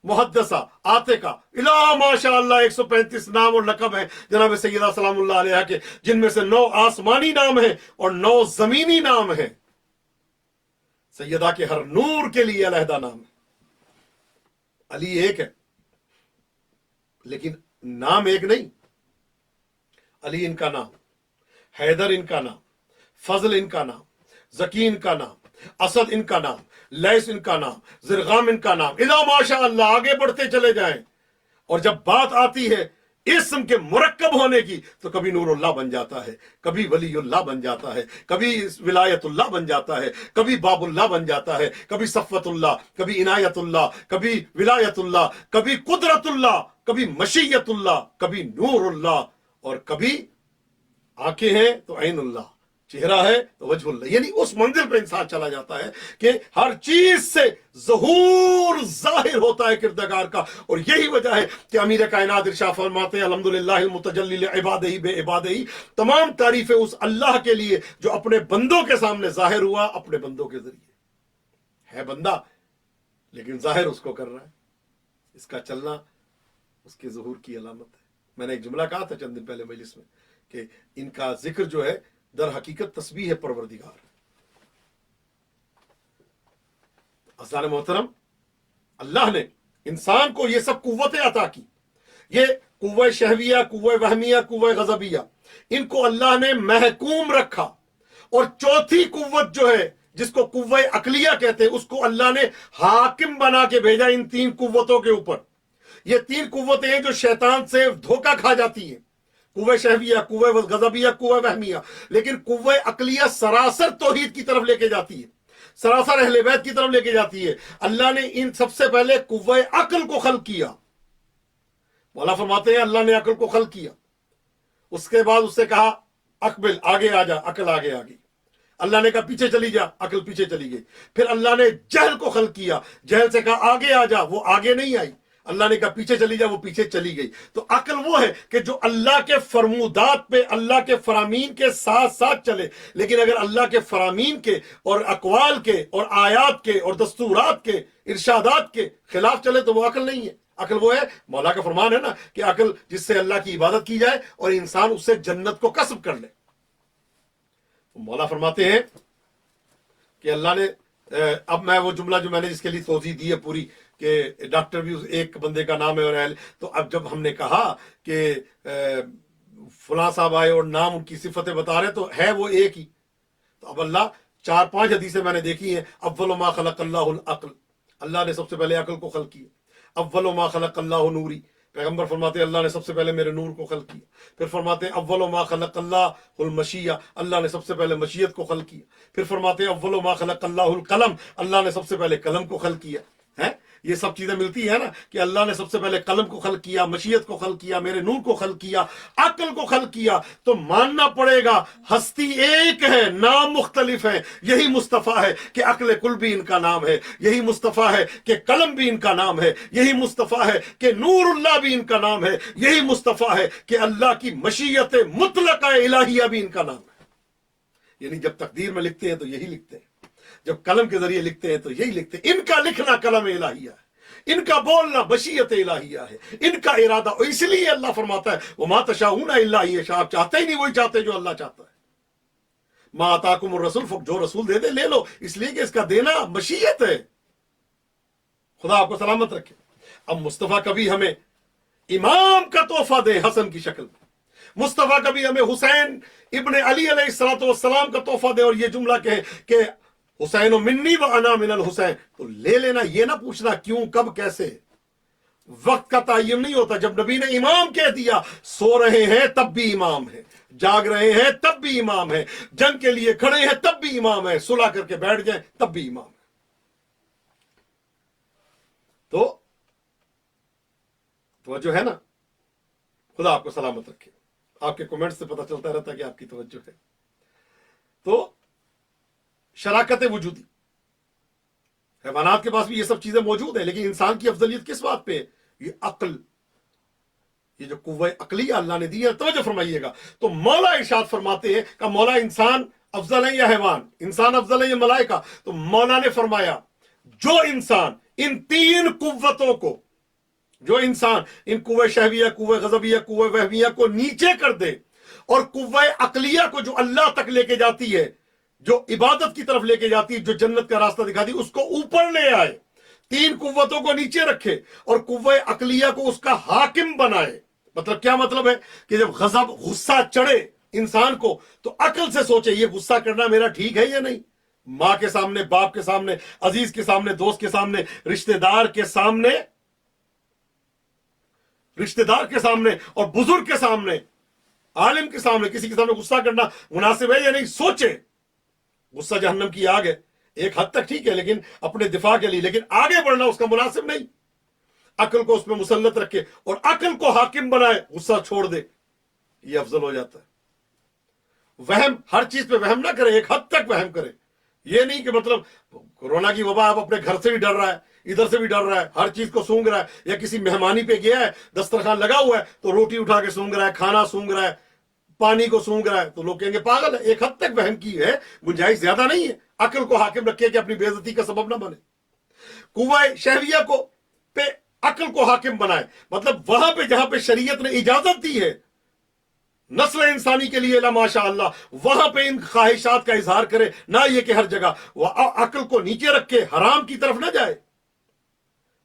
محدثہ، عاتقہ، الا ماشاء اللہ 135 نام اور لقب ہیں جناب سیدہ سلام اللہ علیہ کے، جن میں سے 9 آسمانی نام ہیں اور 9 زمینی نام ہیں۔ سیدہ کے ہر نور کے لیے علیحدہ نام ہے۔ علی ایک ہے لیکن نام ایک نہیں۔ علی ان کا نام، حیدر ان کا نام، فضل ان کا نام، ذکی ان کا نام، اسد ان کا نام، لیس ان کا نام، زرغام ان کا نام، الا ماشاء اللہ آگے بڑھتے چلے جائیں۔ اور جب بات آتی ہے اسم کے مرکب ہونے کی تو کبھی نور اللہ بن جاتا ہے، کبھی ولی اللہ بن جاتا ہے، کبھی ولایت اللہ بن جاتا ہے، کبھی باب اللہ بن جاتا ہے، کبھی صفوت اللہ، کبھی عنایت اللہ، کبھی ولایت اللہ، کبھی قدرت اللہ، کبھی مشیت اللہ، کبھی نور اللہ، اور کبھی آنکھیں ہیں تو عین اللہ، چہرہ ہے تو وجہ اللہ۔ یعنی اس منزل پہ انسان چلا جاتا ہے کہ ہر چیز سے ظہور ظاہر ہوتا ہے کردگار کا۔ اور یہی وجہ ہے کہ امیر کائنات ارشاد فرماتے ہیں الحمدللہ المتجلی لعبادہ بعبادہ، تمام تعریفیں اس اللہ کے لیے جو اپنے بندوں کے سامنے ظاہر ہوا اپنے بندوں کے ذریعے۔ ہے بندہ لیکن ظاہر اس کو کر رہا ہے، اس کا چلنا اس کے ظہور کی علامت ہے۔ میں نے ایک جملہ کہا تھا چند دن پہلے مجلس میں کہ ان کا ذکر جو ہے در حقیقت تسبیح ہے پروردگار۔ عزیزان محترم، اللہ نے انسان کو یہ سب قوتیں عطا کی، یہ قوہ شہویہ، قوہ وہمیہ، قوہ غضبیہ، ان کو اللہ نے محکوم رکھا۔ اور چوتھی قوت جو ہے جس کو قوہ عقلیہ کہتے ہیں اس کو اللہ نے حاکم بنا کے بھیجا ان 3 قوتوں کے اوپر۔ یہ 3 قوتیں ہیں جو شیطان سے دھوکہ کھا جاتی ہیں، قوہ شہویہ، قوہ غضبیہ، قوہ وہمیہ۔ لیکن قوہ عقلیہ سراسر توحید کی طرف لے کے جاتی ہے، سراسر اہل بیت کی طرف لے کے جاتی ہے۔ اللہ نے ان سب سے پہلے قوہ عقل کو خلق کیا۔ مولا فرماتے ہیں اللہ نے عقل کو خلق کیا، اس کے بعد اس سے کہا اقبل، آگے آ جا، عقل آگے آ گئی۔ اللہ نے کہا پیچھے چلی جا، عقل پیچھے چلی گئی۔ پھر اللہ نے جہل کو خلق کیا، جہل سے کہا آگے آ جا، وہ آگے نہیں آئی۔ اللہ نے کہا پیچھے چلی جا، وہ پیچھے چلی گئی۔ تو عقل وہ ہے کہ جو اللہ کے فرمودات پہ، اللہ کے فرامین کے ساتھ ساتھ چلے۔ لیکن اگر اللہ کے فرامین کے اور اقوال کے اور آیات کے اور دستورات کے، ارشادات کے خلاف چلے تو وہ عقل نہیں ہے۔ عقل وہ ہے، مولا کا فرمان ہے نا کہ عقل جس سے اللہ کی عبادت کی جائے اور انسان اس سے جنت کو کسب کر لے۔ مولا فرماتے ہیں کہ اللہ نے، اب میں وہ جملہ جو میں نے جس کے لیے توضیح دی ہے پوری کہ ڈاکٹر بھی ایک بندے کا نام ہے اور اہل، تو اب جب ہم نے کہا کہ فلاں صاحب آئے اور نام ان کی صفتیں بتا رہے تو ہے وہ ایک ہی، تو اب اللہ 4-5 حدیثیں میں نے دیکھی ہیں۔ اول ما خلق اللہ العقل، اللہ نے سب سے پہلے عقل کو خلق کیا۔ اول ما خلق اللہ نوری، پیغمبر فرماتے ہیں اللہ نے سب سے پہلے میرے نور کو خلق کیا۔ پھر فرماتے ہیں اول ما خلق اللہ المشیہ، اللہ نے سب سے پہلے مشیت کو خلق کیا۔ پھر فرماتے ہیں اول ما خلق اللہ القلم، اللہ نے سب سے پہلے قلم کو خلق کیا ہے۔ یہ سب چیزیں ملتی ہیں نا کہ اللہ نے سب سے پہلے قلم کو خلق کیا، مشیت کو خلق کیا، میرے نور کو خلق کیا، عقل کو خلق کیا۔ تو ماننا پڑے گا ہستی ایک ہے، نام مختلف ہیں۔ یہی مصطفیٰ ہے کہ عقل کل بھی ان کا نام ہے، یہی مصطفیٰ ہے کہ قلم بھی ان کا نام ہے، یہی مصطفیٰ ہے کہ نور اللہ بھی ان کا نام ہے، یہی مصطفیٰ ہے کہ اللہ کی مشیت مطلقہ الہیہ بھی ان کا نام ہے۔ یعنی جب تقدیر میں لکھتے ہیں تو یہی لکھتے ہیں، جب قلم کے ذریعے لکھتے ہیں تو یہی لکھتے ہیں۔ ان کا لکھنا قلم الہیہ ہے، ان کا بولنا مشیت الہیہ ہے، ان کا ارادہ۔ اس لیے اللہ فرماتا ہے وما تشاءون الا ان یشاء، آپ چاہتے ہی نہیں وہی چاہتے جو اللہ چاہتا ہے۔ ما آتاکم الرسول، جو رسول دے دے لے لو، اس لیے کہ اس کا دینا مشیت ہے۔ خدا آپ کو سلامت رکھے۔ اب مصطفیٰ کبھی ہمیں امام کا تحفہ دے حسن کی شکل میں، مصطفیٰ کبھی ہمیں حسین ابن علی علیہ السلام کا تحفہ دے اور یہ جملہ کہے کہ حسین منی و انا من الحسین، تو لے لینا، یہ نہ پوچھنا کیوں، کب، کیسے۔ وقت کا تعین نہیں ہوتا۔ جب نبی نے امام کہہ دیا، سو رہے ہیں تب بھی امام ہے، جاگ رہے ہیں تب بھی امام ہے، جنگ کے لیے کھڑے ہیں تب بھی امام ہے، صلح کر کے بیٹھ جائیں تب بھی امام ہے۔ توجہ ہے نا؟ خدا آپ کو سلامت رکھے۔ آپ کے کمنٹ سے پتہ چلتا رہتا ہے کہ آپ کی توجہ ہے۔ تو شراکت وجودی، حیوانات کے پاس بھی یہ سب چیزیں موجود ہیں، لیکن انسان کی افضلیت کس بات پہ ہے؟ یہ عقل، یہ جو قوہ عقلیہ اللہ نے دی ہے۔ توجہ فرمائیے گا۔ تو مولا ارشاد فرماتے ہیں کہ مولا انسان افضل ہے یا حیوان، انسان افضل ہے یا ملائکہ؟ تو مولا نے فرمایا جو انسان ان 3 قوتوں کو جو انسان ان قوہ شہویہ، قوہ غضبیہ، قوہ وہمیہ کو نیچے کر دے اور قوہ عقلیہ کو جو اللہ تک لے کے جاتی ہے، جو عبادت کی طرف لے کے جاتی ہے، جو جنت کا راستہ دکھاتی ہے، اس کو اوپر لے آئے، تین قوتوں کو نیچے رکھے اور قوہ عقلیہ کو اس کا حاکم بنائے۔ مطلب کیا مطلب ہے کہ جب غصہ چڑھے انسان کو تو عقل سے سوچے یہ غصہ کرنا میرا ٹھیک ہے یا نہیں۔ ماں کے سامنے، باپ کے سامنے، عزیز کے سامنے، دوست کے سامنے، رشتہ دار کے سامنے، اور بزرگ کے سامنے، عالم کے سامنے، کسی کے سامنے غصہ کرنا مناسب ہے یا نہیں، سوچے۔ غصہ جہنم کی آگ ہے، ایک حد تک ٹھیک ہے لیکن اپنے دفاع کے لیے، لیکن آگے بڑھنا اس کا مناسب نہیں۔ عقل کو اس پہ مسلط رکھے اور عقل کو حاکم بنائے، غصہ چھوڑ دے، یہ افضل ہو جاتا ہے۔ وہم، ہر چیز پہ وہم نہ کرے، ایک حد تک وہم کرے۔ یہ نہیں کہ مطلب کورونا کی وبا، آپ اپنے گھر سے بھی ڈر رہا ہے، ادھر سے بھی ڈر رہا ہے، ہر چیز کو سونگ رہا ہے، یا کسی مہمانی پہ گیا ہے، دسترخوان لگا ہوا ہے تو روٹی اٹھا کے سونگ رہا ہے، کھانا سونگ رہا ہے، پانی کو سونگ رہا ہے، تو لوگ کہیں گے پاگل ہے۔ ایک حد تک وہم کی ہے گنجائش، زیادہ نہیں ہے۔ عقل کو حاکم رکھے کہ اپنی بے عزتی کا سبب نہ بنے۔ قوہ شہویہ کو پہ عقل کو حاکم بنائے، مطلب وہاں پہ جہاں پہ شریعت نے اجازت دی ہے نسل انسانی کے لیے، لا ماشاء اللہ، وہاں پہ ان خواہشات کا اظہار کرے، نہ یہ کہ ہر جگہ وہ عقل کو نیچے رکھ کے حرام کی طرف نہ جائے۔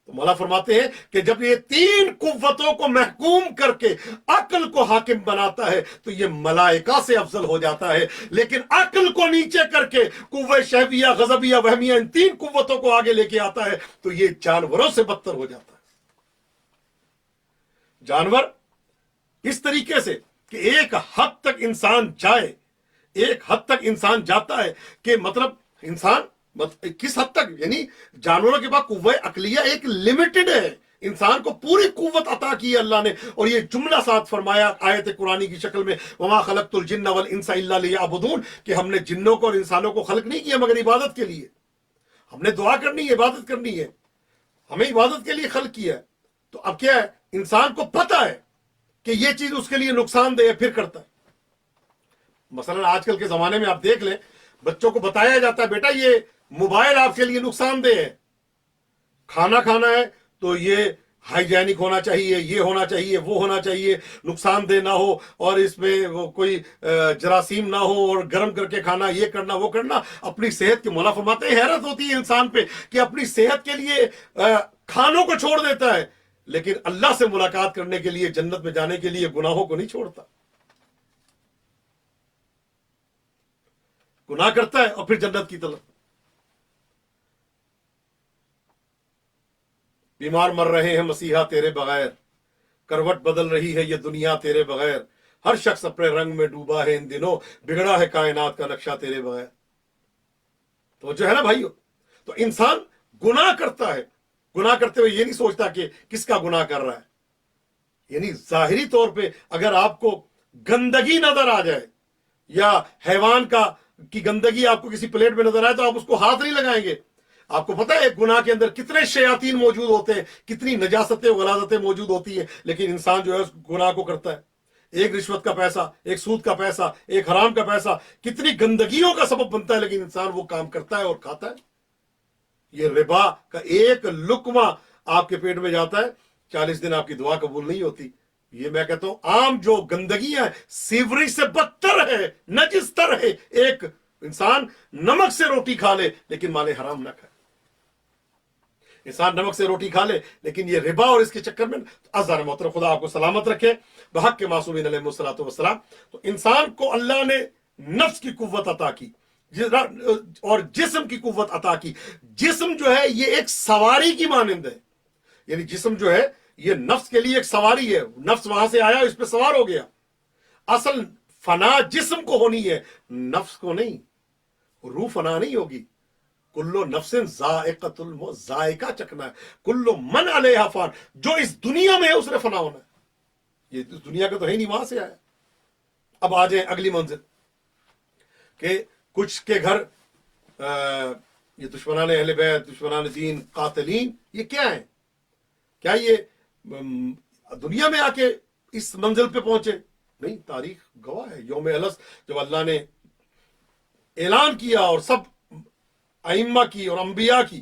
تو مولا فرماتے ہیں کہ جب یہ تین قوتوں کو محکوم کر کے عقل کو حاکم بناتا ہے تو یہ ملائکہ سے افضل ہو جاتا ہے، لیکن عقل کو نیچے کر کے قوہ شہویہ، غضبیہ، وہمیہ، ان تین قوتوں کو آگے لے کے آتا ہے تو یہ جانوروں سے بدتر ہو جاتا ہے۔ جانور اس طریقے سے کہ ایک حد تک انسان جائے، ایک حد تک انسان جاتا ہے کہ مطلب انسان کس حد تک، یعنی جانوروں کے بعد قوہ عقلیہ ایک لمیٹڈ ہے، انسان کو پوری قوت عطا کی ہے اللہ نے، اور یہ جملہ ساتھ فرمایا آیت قرآنی کی شکل میں، وما خلقت الجن والانس الا لیعبدون، کہ ہم نے جنوں کو اور انسانوں کو خلق نہیں کیا مگر عبادت کے لیے۔ ہم نے دعا کرنی ہے، عبادت کرنی ہے، ہمیں عبادت کے لیے خلق کیا ہے۔ تو اب کیا ہے، انسان کو پتہ ہے کہ یہ چیز اس کے لیے نقصان دہ ہے، پھر کرتا ہے۔ مثلا آج کل کے زمانے میں آپ دیکھ لیں، بچوں کو بتایا جاتا ہے بیٹا یہ موبائل آپ کے لیے نقصان دہ ہے، کھانا کھانا ہے تو یہ ہائیجینک ہونا چاہیے، یہ ہونا چاہیے، وہ ہونا چاہیے، نقصان دہ نہ ہو، اور اس میں کوئی جراثیم نہ ہو، اور گرم کر کے کھانا، یہ کرنا، وہ کرنا، اپنی صحت کے، مولا فرماتے ہیں حیرت ہوتی ہے انسان پہ کہ اپنی صحت کے لیے کھانوں کو چھوڑ دیتا ہے، لیکن اللہ سے ملاقات کرنے کے لیے، جنت میں جانے کے لیے گناہوں کو نہیں چھوڑتا۔ گناہ کرتا ہے اور پھر جنت کی طلب۔ بیمار مر رہے ہیں مسیحا تیرے بغیر، کروٹ بدل رہی ہے یہ دنیا تیرے بغیر، ہر شخص اپنے رنگ میں ڈوبا ہے ان دنوں، بگڑا ہے کائنات کا نقشہ تیرے بغیر۔ تو جو ہے نا بھائیو، تو انسان گناہ کرتا ہے، گناہ کرتے ہوئے یہ نہیں سوچتا کہ کس کا گناہ کر رہا ہے۔ یعنی ظاہری طور پہ اگر آپ کو گندگی نظر آ جائے یا حیوان کی گندگی آپ کو کسی پلیٹ میں نظر آئے تو آپ اس کو ہاتھ نہیں لگائیں گے۔ آپ کو پتہ ہے ایک گناہ کے اندر کتنے شیاطین موجود ہوتے ہیں، کتنی نجاستیں غلاظتیں موجود ہوتی ہیں، لیکن انسان جو ہے اس گناہ کو کرتا ہے۔ ایک رشوت کا پیسہ، ایک سود کا پیسہ، ایک حرام کا پیسہ کتنی گندگیوں کا سبب بنتا ہے، لیکن انسان وہ کام کرتا ہے اور کھاتا ہے۔ یہ ربا کا ایک لقمہ آپ کے پیٹ میں جاتا ہے، 40 دن آپ کی دعا قبول نہیں ہوتی۔ یہ میں کہتا ہوں عام جو گندگیاں ہیں، سیوری سے بدتر ہے، نجس تر ہے۔ ایک انسان نمک سے روٹی کھا لے لیکن مال حرام نہ کھائے، انسان نمک سے روٹی کھا لے لیکن یہ ربا اور اس کے چکر میں ازار محترم، خدا آپ کو سلامت رکھے بحق کے معصومین علیہ الصلوۃ والسلام۔ تو انسان کو اللہ نے نفس کی قوت عطا کی اور جسم کی قوت عطا کی۔ جسم جو ہے یہ ایک سواری کی مانند ہے، یعنی جسم جو ہے یہ نفس کے لیے ایک سواری ہے، نفس وہاں سے آیا اس پہ سوار ہو گیا۔ اصل فنا جسم کو ہونی ہے، نفس کو نہیں۔ روح فنا نہیں ہوگی۔ کلو نفس ذائقۃ الموت، ذائقہ چکنا ہے۔ کلو من علیہا فان، جو اس دنیا میں ہے اس نے فنا ہونا ہے۔ یہ اس دنیا کا تو ہے نہیں، وہاں سے آیا۔ اب آ جائیں اگلی منزل کہ کچھ کے گھر یہ دشمنان اہل بیت، دشمنان دین، قاتلین، یہ کیا ہیں؟ کیا یہ دنیا میں آ کے اس منزل پہ پہنچے؟ نہیں، تاریخ گواہ ہے۔ یوم الست جب اللہ نے اعلان کیا اور سب ائمہ کی اور انبیاء کی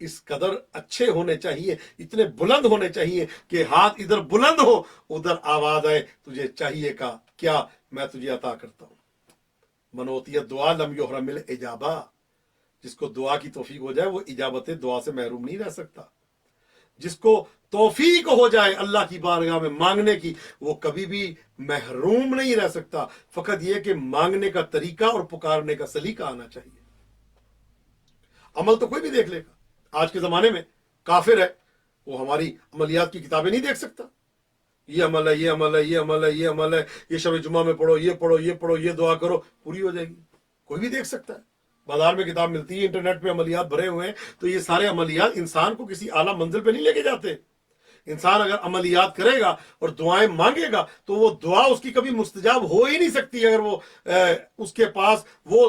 اس قدر اچھے ہونے چاہیے، اتنے بلند ہونے چاہیے کہ ہاتھ ادھر بلند ہو ادھر آواز آئے تجھے چاہیے کا کیا، میں تجھے عطا کرتا ہوں۔ منوتیت دعا لم یحرم الاجابہ، جس کو دعا کی توفیق ہو جائے وہ اجابت دعا سے محروم نہیں رہ سکتا۔ جس کو توفیق ہو جائے اللہ کی بارگاہ میں مانگنے کی وہ کبھی بھی محروم نہیں رہ سکتا، فقط یہ کہ مانگنے کا طریقہ اور پکارنے کا سلیقہ آنا چاہیے۔ عمل تو کوئی بھی دیکھ لے گا۔ آج کے زمانے میں کافر ہے وہ ہماری عملیات کی کتابیں نہیں دیکھ سکتا، یہ عمل ہے، یہ عمل ہے، یہ عمل ہے، یہ عمل ہے، یہ شب جمعہ میں پڑھو، یہ پڑھو، یہ پڑھو، یہ دعا کرو، پوری ہو جائے گی۔ کوئی بھی دیکھ سکتا ہے، بازار میں کتاب ملتی ہے، انٹرنیٹ پہ عملیات بھرے ہوئے ہیں، تو یہ سارے عملیات انسان کو کسی اعلیٰ منزل پہ نہیں لے کے جاتے۔ انسان اگر عملیات کرے گا اور دعائیں مانگے گا تو وہ دعا اس کی کبھی مستجاب ہو ہی نہیں سکتی اگر وہ اس کے پاس وہ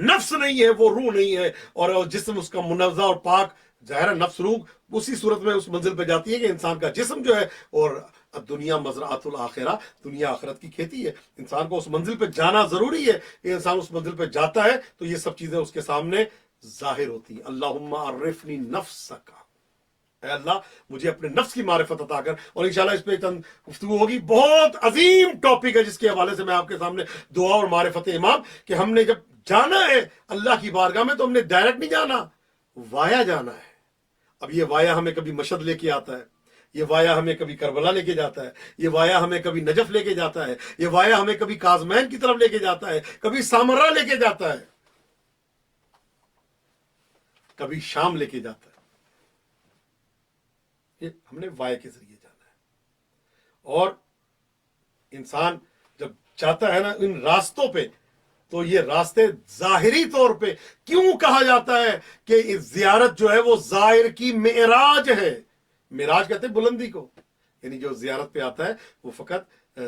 نفس نہیں ہے، وہ روح نہیں ہے، اور جسم اس کا منزہ اور پاک۔ ظاہر نفس روح اسی صورت میں اس منزل پہ جاتی ہے کہ انسان کا جسم جو ہے، اور دنیا مزرعۃ الاخرہ، دنیا آخرت کی کھیتی ہے۔ انسان کو اس منزل پہ جانا ضروری ہے کہ انسان اس منزل پہ جاتا ہے تو یہ سب چیزیں اس کے سامنے ظاہر ہوتی ہیں۔ اللہم عرفنی نفسک، اے اللہ مجھے اپنے نفس کی معرفت عطا کر۔ اور انشاءاللہ اس پہ گفتگو ہوگی، بہت عظیم ٹاپک ہے جس کے حوالے سے میں آپ کے سامنے دعا اور معرفت امام، کہ ہم نے جب جانا ہے اللہ کی بارگاہ میں تو ہم نے ڈائریکٹ نہیں جانا، وایا جانا ہے۔ اب یہ وایا ہمیں کبھی مشہد لے کے آتا ہے، یہ وایا ہمیں کبھی کربلا لے کے جاتا ہے، یہ وایا ہمیں کبھی نجف لے کے جاتا ہے، یہ وایا ہمیں کبھی کاظمین کی طرف لے کے جاتا ہے، کبھی سامرا لے کے جاتا ہے، کبھی شام لے کے جاتا ہے۔ یہ ہم نے وائے کے ذریعے جانا ہے۔ اور انسان جب چاہتا ہے نا ان راستوں پہ، تو یہ راستے ظاہری طور پہ کیوں کہا جاتا ہے کہ زیارت جو ہے وہ ظاہر کی معراج ہے۔ معراج کہتے ہیں بلندی کو، یعنی جو زیارت پہ آتا ہے وہ فقط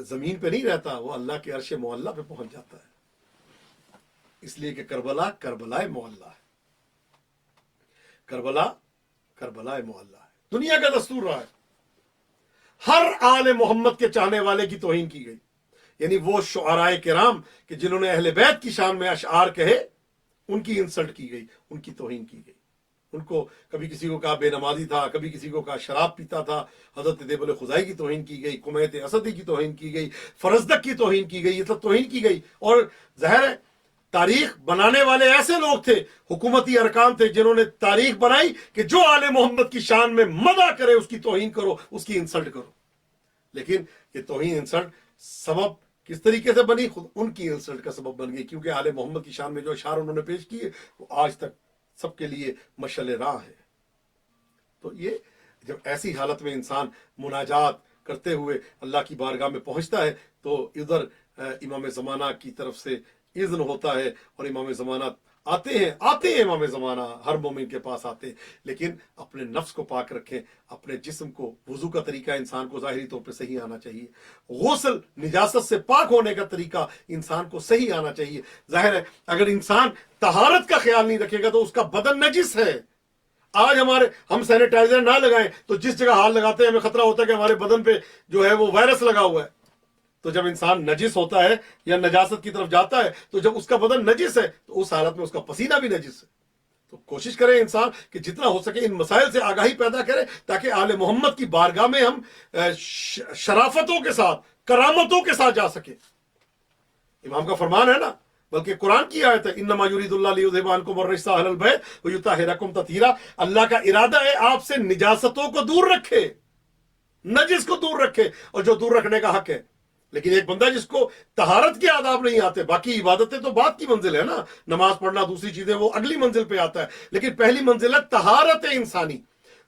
زمین پہ نہیں رہتا، وہ اللہ کے عرش معلیٰ پہ پہنچ جاتا ہے۔ اس لیے کہ کربلا کربلائے معلیٰ ہے، کربلا کربلائے معلیٰ ہے۔ دنیا کا دستور رہا ہے، ہر آل محمد کے چاہنے والے کی توہین کی گئی، یعنی وہ شعراء کرام کہ جنہوں نے اہل بیت کی شان میں اشعار کہے ان کی انسلٹ کی گئی، ان کی توہین کی گئی۔ ان کو کبھی کسی کو کہا بے نمازی تھا، کبھی کسی کو کہا شراب پیتا تھا، حضرت دیبل خزائی کی توہین کی گئی، کمیت اسدی کی توہین کی گئی، فرزدق کی توہین کی گئی، یہ سب توہین کی گئی۔ اور ظاہر ہے تاریخ بنانے والے ایسے لوگ تھے، حکومتی ارکان تھے جنہوں نے تاریخ بنائی کہ جو آل محمد کی شان میں مدح کرے اس کی توہین کرو، اس کی انسلٹ کرو۔ لیکن یہ توہین انسلٹ سبب کس طریقے سے بنی؟ خود ان کی انسلٹ کا سبب بن گئی، کیونکہ آل محمد کی شان میں جو اشعار انہوں نے پیش کیے وہ آج تک سب کے لیے مشعل راہ ہے۔ تو یہ جب ایسی حالت میں انسان مناجات کرتے ہوئے اللہ کی بارگاہ میں پہنچتا ہے تو ادھر امام زمانہ کی طرف سے اذن ہوتا ہے، اور امام زمانہ آتے ہیں امام زمانہ ہر مومن کے پاس آتے ہیں، لیکن اپنے نفس کو پاک رکھیں، اپنے جسم کو، وضو کا طریقہ انسان کو ظاہری طور پہ صحیح آنا چاہیے، غسل نجاست سے پاک ہونے کا طریقہ انسان کو صحیح آنا چاہیے۔ ظاہر ہے اگر انسان طہارت کا خیال نہیں رکھے گا تو اس کا بدن نجس ہے۔ آج ہم سینیٹائزر نہ لگائیں تو جس جگہ ہاتھ لگاتے ہیں ہمیں خطرہ ہوتا ہے کہ ہمارے بدن پہ جو ہے وہ وائرس لگا ہوا ہے۔ تو جب انسان نجس ہوتا ہے یا نجاست کی طرف جاتا ہے تو جب اس کا بدن نجس ہے تو اس حالت میں اس کا پسینہ بھی نجس ہے۔ تو کوشش کرے انسان کہ جتنا ہو سکے ان مسائل سے آگاہی پیدا کرے تاکہ آل محمد کی بارگاہ میں ہم شرافتوں کے ساتھ، کرامتوں کے ساتھ جا سکے۔ امام کا فرمان ہے نا، بلکہ قرآن کی آیت ہے، انما یرید اللہ لیذھب عنکم الرجس اہل البیت ویطہرکم تطہیرا۔ اللہ کا ارادہ ہے آپ سے نجاستوں کو دور رکھے، نجس کو دور رکھے، اور جو دور رکھنے کا حق ہے۔ لیکن ایک بندہ جس کو طہارت کے آداب نہیں آتے، باقی عبادتیں تو بعد کی منزل ہے نا، نماز پڑھنا دوسری چیزیں وہ اگلی منزل پہ آتا ہے، لیکن پہلی منزل ہے طہارت انسانی۔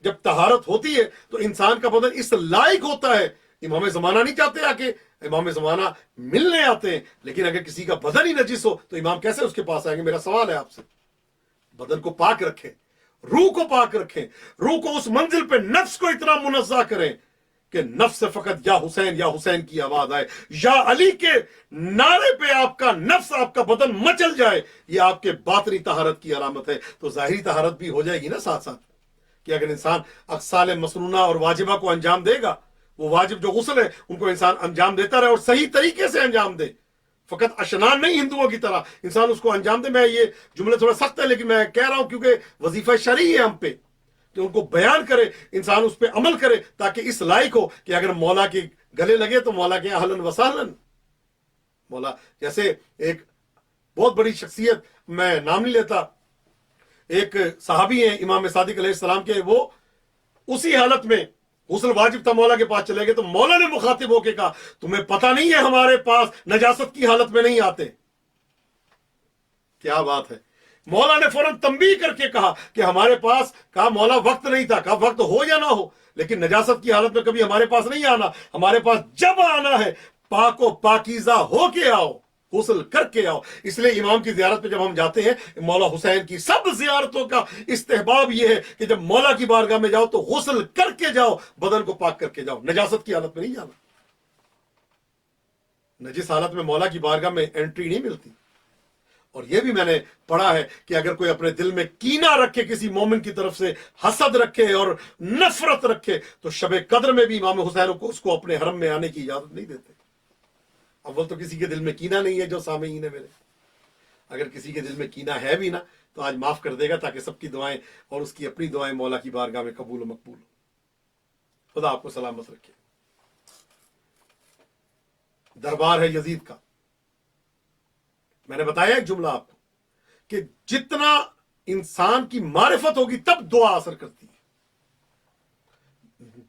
جب طہارت ہوتی ہے تو انسان کا بدن اس لائق ہوتا ہے۔ امام زمانہ نہیں چاہتے آ کے، امام زمانہ ملنے آتے ہیں، لیکن اگر کسی کا بدن ہی نجس ہو تو امام کیسے اس کے پاس آئیں گے؟ میرا سوال ہے آپ سے۔ بدن کو پاک رکھیں، روح کو پاک رکھیں، روح کو اس منزل پہ نفس کو اتنا منزہ کریں کہ نفس سے فقط یا حسین کی آواز آئے، یا علی کے نعرے پہ آپ کا نفس، آپ کا بدن مچل جائے۔ یہ آپ کے باطنی طہارت کی علامت ہے۔ تو ظاہری طہارت بھی ہو جائے گی نا ساتھ ساتھ، کہ اگر انسان اغسال مسنونہ اور واجبہ کو انجام دے گا، وہ واجب جو غسل ہے ان کو انسان انجام دیتا رہے اور صحیح طریقے سے انجام دے، فقط اشنان نہیں ہندوؤں کی طرح انسان اس کو انجام دے. میں یہ جملے تھوڑا سخت ہے لیکن میں کہہ رہا ہوں کیونکہ وظیفہ شرعی ہے ہم پہ کہ ان کو بیان کرے, انسان اس پہ عمل کرے تاکہ اس لائق ہو کہ اگر مولا کے گلے لگے تو مولا کے اہلن وسہلن. مولا جیسے ایک بہت بڑی شخصیت, میں نام نہیں لیتا, ایک صحابی ہیں امام صادق علیہ السلام کے, وہ اسی حالت میں غسل واجب تھا, مولا کے پاس چلے گئے تو مولا نے مخاطب ہو کے کہا تمہیں پتہ نہیں ہے ہمارے پاس نجاست کی حالت میں نہیں آتے. کیا بات ہے. مولا نے فوراً تنبیہ کر کے کہا کہ ہمارے پاس, کہا مولا وقت نہیں تھا, کہا وقت ہو یا نہ ہو لیکن نجاست کی حالت میں کبھی ہمارے پاس نہیں آنا, ہمارے پاس جب آنا ہے پاک و پاکیزہ ہو کے آؤ, غسل کر کے آؤ. اس لیے امام کی زیارت پہ جب ہم جاتے ہیں, مولا حسین کی سب زیارتوں کا استحباب یہ ہے کہ جب مولا کی بارگاہ میں جاؤ تو غسل کر کے جاؤ, بدن کو پاک کر کے جاؤ, نجاست کی حالت میں نہیں جانا. نجس حالت میں مولا کی بارگاہ میں انٹری نہیں ملتی. اور یہ بھی میں نے پڑھا ہے کہ اگر کوئی اپنے دل میں کینہ رکھے کسی مومن کی طرف سے, حسد رکھے اور نفرت رکھے, تو شب قدر میں بھی امام حسین کو اس کو اپنے حرم میں آنے کی اجازت نہیں دیتے. اول تو کسی کے دل میں کینہ نہیں ہے جو سامعین ہے میرے, اگر کسی کے دل میں کینہ ہے بھی نا تو آج معاف کر دے گا تاکہ سب کی دعائیں اور اس کی اپنی دعائیں مولا کی بارگاہ میں قبول و مقبول ہو. خدا آپ کو سلامت رکھے. دربار ہے یزید کا. میں نے بتایا ایک جملہ آپ کو کہ جتنا انسان کی معرفت ہوگی تب دعا اثر کرتی ہے.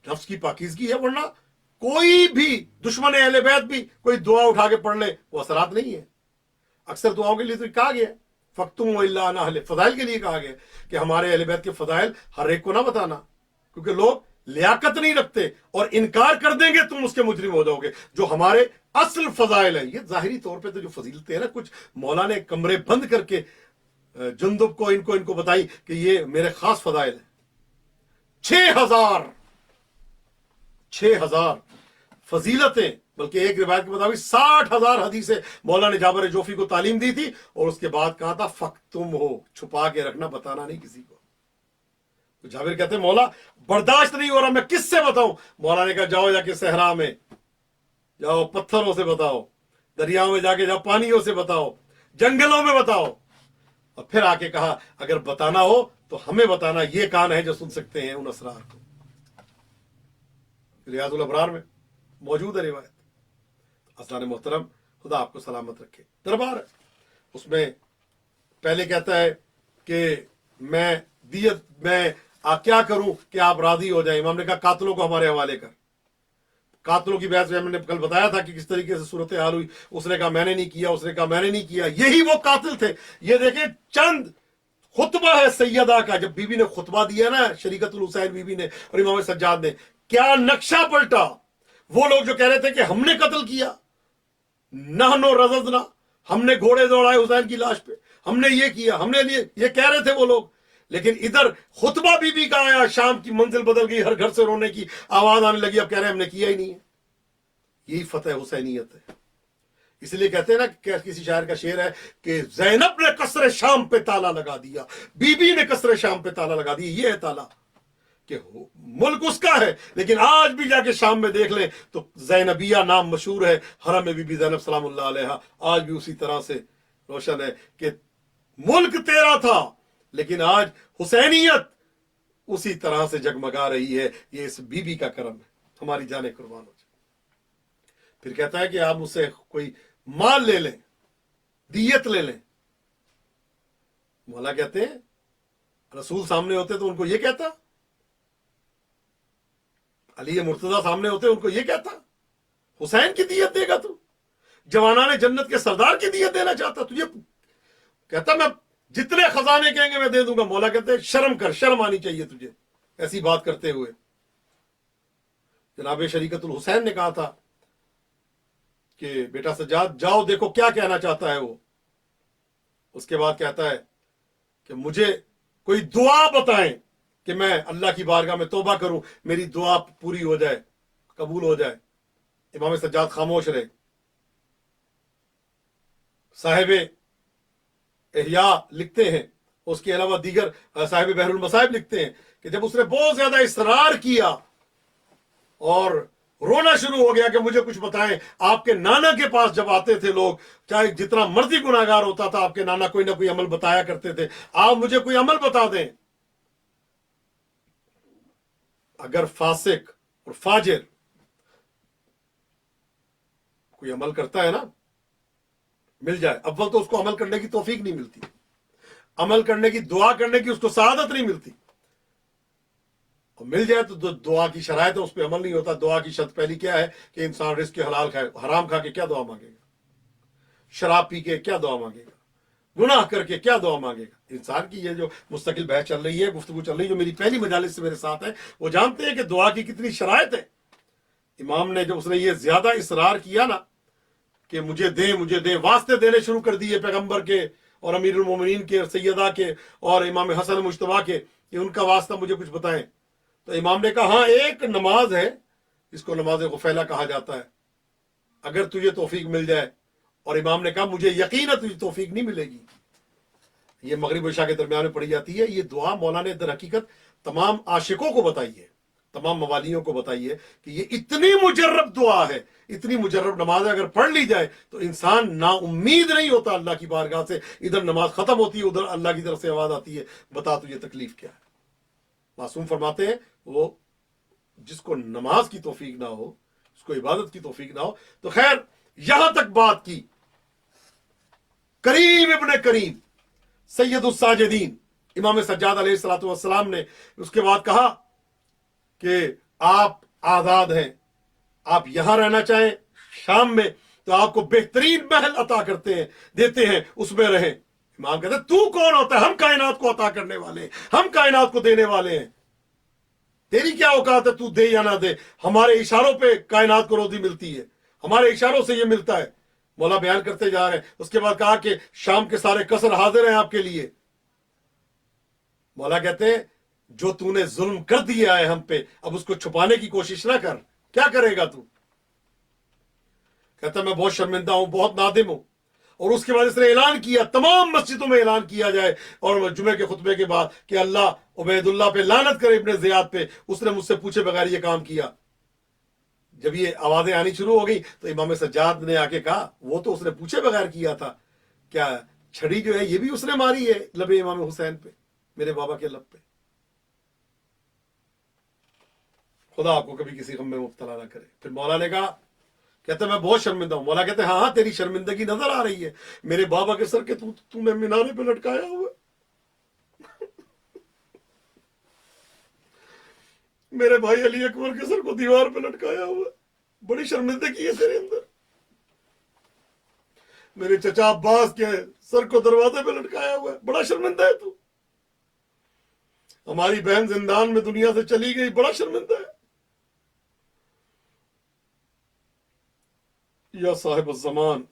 نفس کی پاکیزگی ہے, ورنہ کوئی بھی دشمن اہل بیت بھی کوئی دعا اٹھا کے پڑھ لے وہ اثرات نہیں ہے. اکثر دعاؤں کے لیے تو کہا گیا فَاكْتُمُوا إِلَّا عَنْ أَهْلِ, فضائل کے لیے کہا گیا کہ ہمارے اہل بیت کے فضائل ہر ایک کو نہ بتانا, کیونکہ لوگ لیاقت نہیں رکھتے اور انکار کر دیں گے تم اس کے مجرم ہو جاؤ گے. جو ہمارے اصل فضائل ہیں, یہ ظاہری طور پہ تو جو فضیلتیں ہیں نا, کچھ مولا نے کمرے بند کر کے جندب کو ان کو بتائی کہ یہ میرے خاص فضائل ہیں. 6,000 فضیلتیں, بلکہ ایک روایت کے مطابق 60,000 حدیثیں مولا نے جابر جوفی کو تعلیم دی تھی, اور اس کے بعد کہا تھا فَاكْتُمْ ہو, چھپا کے رکھنا, بتانا نہیں کسی کو. تو جابر کہتے ہیں مولا برداشت نہیں ہو رہا, میں کس سے بتاؤں؟ مولا نے کہا جاؤ جا کے صحرا میں جاؤ, پتھروں سے بتاؤ, دریاؤں میں جا کے جاؤ, پانیوں سے بتاؤ, جنگلوں میں بتاؤ. اور پھر آ کے کہا اگر بتانا ہو تو ہمیں بتانا, یہ کان ہے جو سن سکتے ہیں ان اسرار کو. ریاض الابرار میں موجود ہے روایت. اسلام محترم, خدا آپ کو سلامت رکھے. دربار ہے, اس میں پہلے کہتا ہے کہ میں دیت میں کیا کروں کہ آپ راضی ہو جائیں. امام نے کہا قاتلوں کو ہمارے حوالے کر. قاتلوں کی بحث میں ہم نے کل بتایا تھا کہ کس طریقے سے صورتحال ہوئی. اس نے کہا میں نے نہیں کیا, اس نے کہا میں نے نہیں کیا. یہی وہ قاتل تھے. یہ دیکھیں چند خطبہ ہے سیدہ کا, جب بی بی نے خطبہ دیا نا, شریکت الحسین بی بی نے اور امام سجاد نے, کیا نقشہ پلٹا. وہ لوگ جو کہہ رہے تھے کہ ہم نے قتل کیا, نحن رززنا, ہم نے گھوڑے دوڑائے حسین کی لاش پہ, ہم نے یہ کیا, ہم نے یہ کہہ رہے تھے وہ لوگ. لیکن ادھر خطبہ بی بی کا آیا, شام کی منزل بدل گئی, ہر گھر سے رونے کی آواز آنے لگی, اب کہہ رہے ہیں ہم نے کیا ہی نہیں ہے. یہی فتح حسینیت ہے. اس لیے کہتے ہیں نا کہ کسی شاعر کا شعر ہے کہ زینب نے قصر شام پہ تالا لگا دیا, بی بی نے قصر شام پہ تالا لگا دیا. یہ ہے تالا کہ ملک اس کا ہے, لیکن آج بھی جا کے شام میں دیکھ لیں تو زینبیہ نام مشہور ہے. حرم میں بی بی زینب سلام اللہ علیہا آج بھی اسی طرح سے روشن ہے کہ ملک تیرا تھا, لیکن آج حسینیت اسی طرح سے جگمگا رہی ہے. یہ اس بی بی کا کرم ہے. ہماری جانیں قربان ہو جائے. پھر کہتا ہے کہ آپ مجھ سے کوئی مال لے لیں, دیت لے لیں. مولا کہتے ہیں رسول سامنے ہوتے تو ان کو یہ کہتا, علی مرتضیٰ سامنے ہوتے ان کو یہ کہتا حسین کی دیت دے گا تو, جوانان جنت کے سردار کی دیت دینا چاہتا تجھے. کہتا میں جتنے خزانے کہیں گے میں دے دوں گا. مولا کہتے ہیں شرم کر, شرم آنی چاہیے تجھے ایسی بات کرتے ہوئے. جناب شریکت الحسین نے کہا تھا کہ بیٹا سجاد جاؤ دیکھو کیا کہنا چاہتا ہے وہ. اس کے بعد کہتا ہے کہ مجھے کوئی دعا بتائیں کہ میں اللہ کی بارگاہ میں توبہ کروں, میری دعا پوری ہو جائے, قبول ہو جائے. امام سجاد خاموش رہے. صاحب احیاء لکھتے ہیں, اس کے علاوہ دیگر صاحب بحر المصائب لکھتے ہیں کہ جب اس نے بہت زیادہ اصرار کیا اور رونا شروع ہو گیا کہ مجھے کچھ بتائیں، آپ کے نانا کے پاس جب آتے تھے لوگ، چاہے جتنا مرضی گناہگار ہوتا تھا، آپ کے نانا کوئی نہ کوئی عمل بتایا کرتے تھے، آپ مجھے کوئی عمل بتا دیں۔ اگر فاسق اور فاجر کوئی عمل کرتا ہے نا، مل جائے، اول تو اس کو عمل کرنے کی توفیق نہیں ملتی، عمل کرنے کی دعا کرنے کی اس کو سعادت نہیں ملتی، اور مل جائے تو دعا کی شرائط ہے، اس پہ عمل نہیں ہوتا۔ دعا کی شرط پہلی کیا ہے کہ انسان رزق حلال کھائے، حرام کھا کے کیا دعا مانگے گا؟ شراب پی کے کیا دعا مانگے گا؟ گناہ کر کے کیا دعا مانگے گا؟ انسان کی یہ جو مستقل بحث چل رہی ہے، گفتگو چل رہی ہے، جو میری پہلی مجالس سے میرے ساتھ ہے، وہ جانتے ہیں کہ دعا کی کتنی شرائط ہے۔ امام نے جب اس نے یہ زیادہ اصرار کیا نا کہ مجھے دیں، واسطے دینے شروع کر دیے پیغمبر کے اور امیر المومنین کے، سیدہ کے اور امام حسن مجتبیٰ کے، کہ ان کا واسطہ مجھے کچھ بتائیں، تو امام نے کہا ہاں ایک نماز ہے، اس کو نماز غفیلہ کہا جاتا ہے، اگر تجھے توفیق مل جائے۔ اور امام نے کہا مجھے یقین ہے تجھے توفیق نہیں ملے گی۔ یہ مغرب و عشاء کے درمیان میں پڑھی جاتی ہے۔ یہ دعا مولا نے در حقیقت تمام عاشقوں کو بتائی ہے، تمام موالیوں کو بتائی ہے کہ یہ اتنی مجرب دعا ہے، اتنی مجرب نماز ہے، اگر پڑھ لی جائے تو انسان نا امید نہیں ہوتا اللہ کی بارگاہ سے۔ ادھر نماز ختم ہوتی ہے، ادھر اللہ کی طرف سے آواز آتی ہے، بتا تجھے تکلیف کیا ہے۔ معصوم فرماتے ہیں وہ جس کو نماز کی توفیق نہ ہو، اس کو عبادت کی توفیق نہ ہو، تو خیر یہاں تک بات کی کریم ابن کریم سید الساجدین امام سجاد علیہ السلام نے۔ اس کے بعد کہا کہ آپ آزاد ہیں، آپ یہاں رہنا چاہیں شام میں تو آپ کو بہترین محل عطا کرتے ہیں، دیتے ہیں، اس میں رہیں۔ امام کہتے ہیں تو کون ہوتا ہے؟ ہم کائنات کو عطا کرنے والے ہیں، ہم کائنات کو دینے والے ہیں، تیری کیا اوقات ہے تو دے یا نہ دے؟ ہمارے اشاروں پہ کائنات کو روزی ملتی ہے، ہمارے اشاروں سے یہ ملتا ہے۔ مولا بیان کرتے جا رہے ہیں۔ اس کے بعد کہا کہ شام کے سارے قصر حاضر ہیں آپ کے لیے۔ مولا کہتے ہیں جو تو نے ظلم کر دیا ہے ہم پہ، اب اس کو چھپانے کی کوشش نہ کر، کیا کرے گا تو؟ کہتا ہے میں بہت شرمندہ ہوں، بہت نادم ہوں۔ اور اس کے بعد اس نے اعلان کیا، تمام مسجدوں میں اعلان کیا جائے اور جمعے کے خطبے کے بعد کہ اللہ عبید اللہ پہ لعنت کرے، ابن زیاد پہ، اس نے مجھ سے پوچھے بغیر یہ کام کیا۔ جب یہ آوازیں آنی شروع ہو گئی تو امام سجاد نے آ کے کہا وہ تو اس نے پوچھے بغیر کیا تھا، کیا چھڑی جو ہے یہ بھی اس نے ماری ہے لب امام حسین پہ، میرے بابا کے لب پہ؟ خدا آپ کو کبھی کسی غم میں مبتلا نہ کرے۔ پھر مولا نے کہا، کہتا میں بہت شرمندہ ہوں۔ مولا کہتے ہیں ہاں تیری شرمندگی نظر آ رہی ہے، میرے بابا کے سر کے تو نے مینارے پہ لٹکایا ہوا، میرے بھائی علی اکبر کے سر کو دیوار پہ لٹکایا ہوا، بڑی شرمندگی ہے تیرے اندر۔ میرے چچا عباس کے سر کو دروازے پہ لٹکایا ہوا ہے، بڑا شرمندہ ہے تو۔ ہماری بہن زندان میں دنیا سے چلی گئی، بڑا شرمندہ ہے۔ یا صاحب الزمان،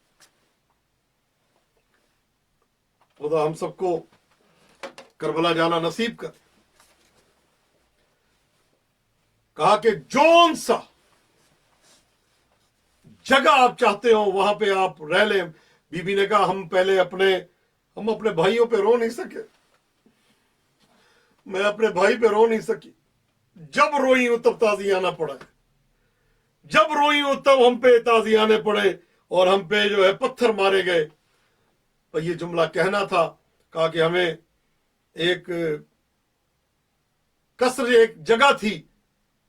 خدا ہم سب کو کربلا جانا نصیب کر۔ کہا کہ جون سا جگہ آپ چاہتے ہو وہاں پہ آپ رہ لیں۔ بی بی نے کہا ہم اپنے بھائیوں پہ رو نہیں سکے، میں اپنے بھائی پہ رو نہیں سکی، جب روئی ہوں تب تازیانہ پڑا ہے، جب روئی ہوں تب ہم پہ تازیانے پڑے اور ہم پہ جو ہے پتھر مارے گئے۔ اور یہ جملہ کہنا تھا، کہا کہ ہمیں ایک قصر، ایک جگہ تھی،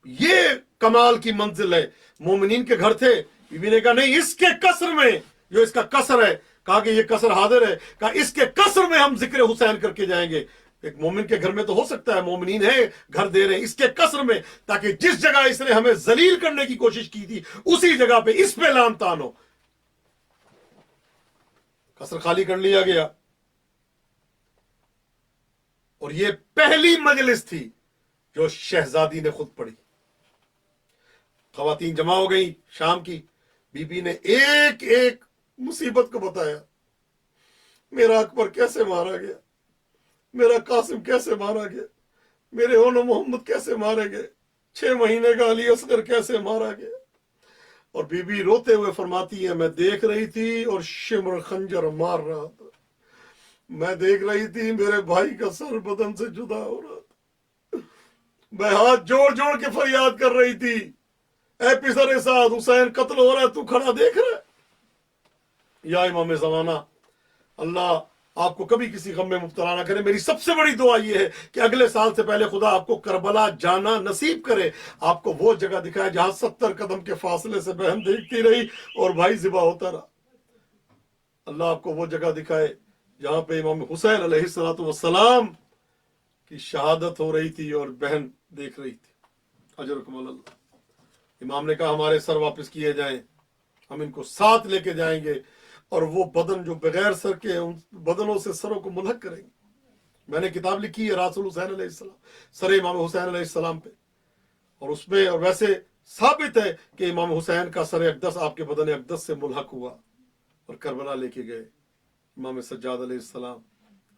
یہ کمال کی منزل ہے، مومنین کے گھر تھے۔ بی بی نے کہا نہیں، اس کے قصر میں، جو اس کا قصر ہے، کہا کہ یہ قصر حاضر ہے، کہا اس کے قصر میں ہم ذکر حسین کر کے جائیں گے۔ ایک مومن کے گھر میں تو ہو سکتا ہے، مومنین ہے گھر دے رہے ہیں، اس کے قصر میں، تاکہ جس جگہ اس نے ہمیں ذلیل کرنے کی کوشش کی تھی اسی جگہ پہ اس پہ لان تان ہو۔ قصر خالی کر لیا گیا، اور یہ پہلی مجلس تھی جو شہزادی نے خود پڑھی۔ خواتین جمع ہو گئی شام کی، بی بی نے ایک ایک مصیبت کو بتایا، میرا اکبر کیسے مارا گیا، میرا قاسم کیسے مارا گیا، میرے اون محمد کیسے مارے گئے، 6 مہینے کا علی اصغر کیسے مارا گیا۔ اور بی بی روتے ہوئے فرماتی ہے میں دیکھ رہی تھی اور شمر خنجر مار رہا تھا، میں دیکھ رہی تھی میرے بھائی کا سر بدن سے جدا ہو رہا تھا، میں ہاتھ جوڑ جوڑ کے فریاد کر رہی تھی اے پسر سعد، حسین قتل ہو رہا ہے، تو کھڑا دیکھ رہا ہے؟ یا امام زمانہ، اللہ آپ کو کبھی کسی غم میں مبتلا نہ کرے۔ میری سب سے بڑی دعا یہ ہے کہ اگلے سال سے پہلے خدا آپ کو کربلا جانا نصیب کرے، آپ کو وہ جگہ دکھائے جہاں 70 قدم کے فاصلے سے بہن دیکھتی رہی اور بھائی ذبح ہوتا رہا۔ اللہ آپ کو وہ جگہ دکھائے جہاں پہ امام حسین علیہ السلام کی شہادت ہو رہی تھی اور بہن دیکھ رہی تھی۔ اجرکم اللہ۔ امام نے کہا ہمارے سر واپس کیے جائیں، ہم ان کو ساتھ لے کے جائیں گے، اور وہ بدن جو بغیر سر کے ان بدنوں سے سروں کو ملحق کریں گے۔ میں نے کتاب لکھی ہے راسل حسین علیہ السلام، سر امام حسین علیہ السلام پہ، اور اس میں اور ویسے ثابت ہے کہ امام حسین کا سر اقدس آپ کے بدن اقدس سے ملحق ہوا اور کربلا لے کے گئے۔ امام سجاد علیہ السلام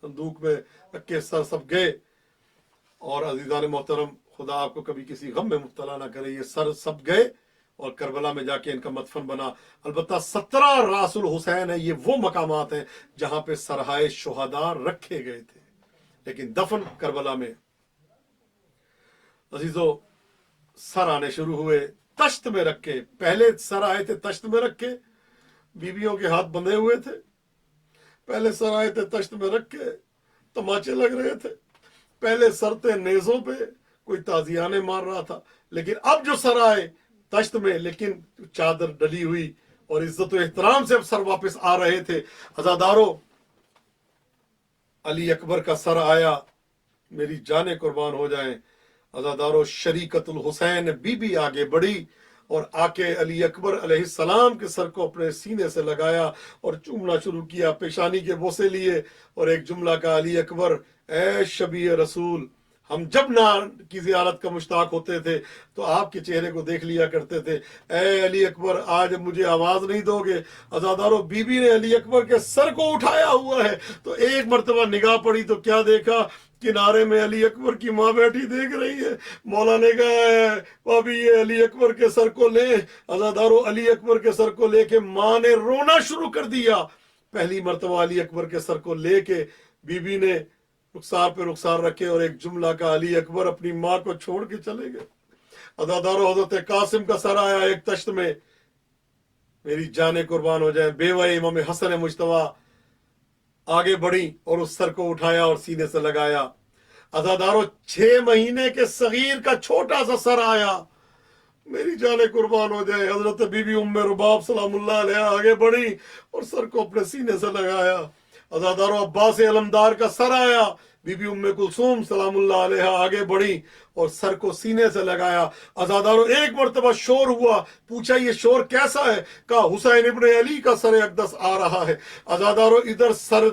صندوق میں رکھ کے سر سب گئے۔ اور عزیزان محترم، خدا آپ کو کبھی کسی غم میں مبتلا نہ کرے، یہ سر سب گئے اور کربلا میں جا کے ان کا مدفن بنا۔ البتہ 17 راس الحسین ہے، یہ وہ مقامات ہیں جہاں پہ سرہائے شہداء رکھے گئے تھے، لیکن دفن کربلا میں۔ عزیزو، سر آنے شروع ہوئے تشت میں رکھ کے۔ پہلے سر آئے تھے تشت میں رکھ کے، بیویوں کے ہاتھ بندھے ہوئے تھے۔ پہلے سر آئے تھے تشت میں رکھ کے، تماچے لگ رہے تھے۔ پہلے سر تھے نیزوں پہ، کوئی تازیانے مار رہا تھا۔ لیکن اب جو سر آئے تشت میں، لیکن چادر ڈلی ہوئی اور عزت و احترام سے اب سر واپس آ رہے تھے۔ عزادارو، علی اکبر کا سر آیا، میری جانیں قربان ہو جائیں۔ عزادارو، شریکت الحسین بی بی آگے بڑھی اور آ کے علی اکبر علیہ السلام کے سر کو اپنے سینے سے لگایا اور چومنا شروع کیا، پیشانی کے بوسے لیے، اور ایک جملہ کا، علی اکبر اے شبیہ رسول، ہم جب نان کی زیارت کا مشتاق ہوتے تھے تو آپ کے چہرے کو دیکھ لیا کرتے تھے، اے علی اکبر آج مجھے آواز نہیں دو گے؟ عزادارو، بی بی نے علی اکبر کے سر کو اٹھایا ہوا ہے تو ایک مرتبہ نگاہ پڑی تو کیا دیکھا؟ کنارے میں علی اکبر کی ماں بیٹھی دیکھ رہی ہے۔ مولا نے کہا بھابی یہ علی اکبر کے سر کو لے۔ عزادارو، علی اکبر کے سر کو لے کے ماں نے رونا شروع کر دیا۔ پہلی مرتبہ علی اکبر کے سر کو لے کے بی بی نے رخسار پہ رخسار رکھے اور ایک جملہ کا، علی اکبر اپنی ماں کو چھوڑ کے چلے گئے۔ عزادارو، حضرت قاسم کا سر آیا ایک تشت میں، میری جانیں قربان ہو جائیں۔ بیوہ امام حسن مجتبیٰ آگے بڑھی اور اس سر کو اٹھایا اور سینے سے لگایا۔ عزادارو، 6 مہینے کے صغیر کا چھوٹا سا سر آیا، میری جانیں قربان ہو جائے۔ حضرت بی بی ام رباب سلام اللہ علیہ آگے بڑھی اور سر کو اپنے سینے سے لگایا۔ عزادارو، عباس علمدار کا سر آیا، بی بی ام کلثوم سلام اللہ علیہ آگے بڑھی اور سر کو سینے سے لگایا۔ عزادارو، ایک مرتبہ شور ہوا، پوچھا یہ شور کیسا ہے؟ کہا حسین ابن علی کا سر اقدس آ رہا ہے۔ عزادارو، ادھر سر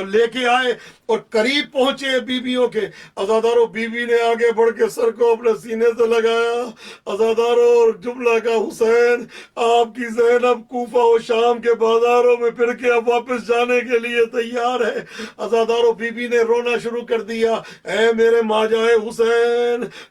لے کے آئے اور قریب پہنچے بیویوں کے۔ عزادارو، بیوی نے آگے بڑھ کے سر کو اپنے سینے سے لگایا۔ عزادارو، اور جملہ کا، حسین آپ کی زینب کوفہ و شام کے بازاروں میں پھر کے اب واپس جانے کے لیے تیار ہے۔ عزادارو، بیوی نے رونا شروع کر دیا، اے میرے ماجائے حسین،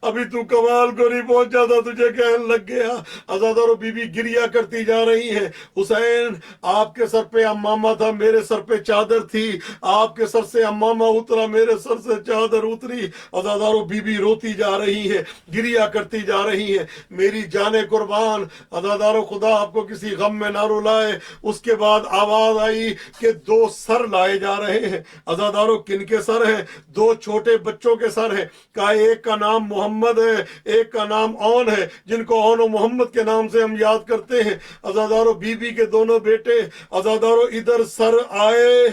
ابھی تو کمال کو نہیں پہنچا تھا، تجھے کہنے لگ گیا۔ عزادارو، بیوی گریا کرتی جا رہی ہے، حسین آپ کے سر پہ امامہ تھا، میرے سر پہ چادر تھی، آپ کے سر سے امامہ اترا، میرے سر سے چادر اتری۔ عزادارو، بیوی روتی جا رہی ہے، گریا کرتی جا رہی ہے، میری جانیں قربان۔ عزادارو، خدا آپ کو کسی غم میں نہ رلائے۔ اس کے بعد آواز آئی کہ 2 سر لائے جا رہے ہیں۔ عزادارو، کن کے سر ہیں؟ 2 چھوٹے بچوں کے سر ہیں۔ کہا ایک کا نام محمد ہے، ایک کا نام اون ہے، جن کو اون و محمد کے نام سے ہم یاد کرتے ہیں۔ عزادارو، بی بی کے دونوں بیٹے۔ عزادارو، ادھر سر آئے،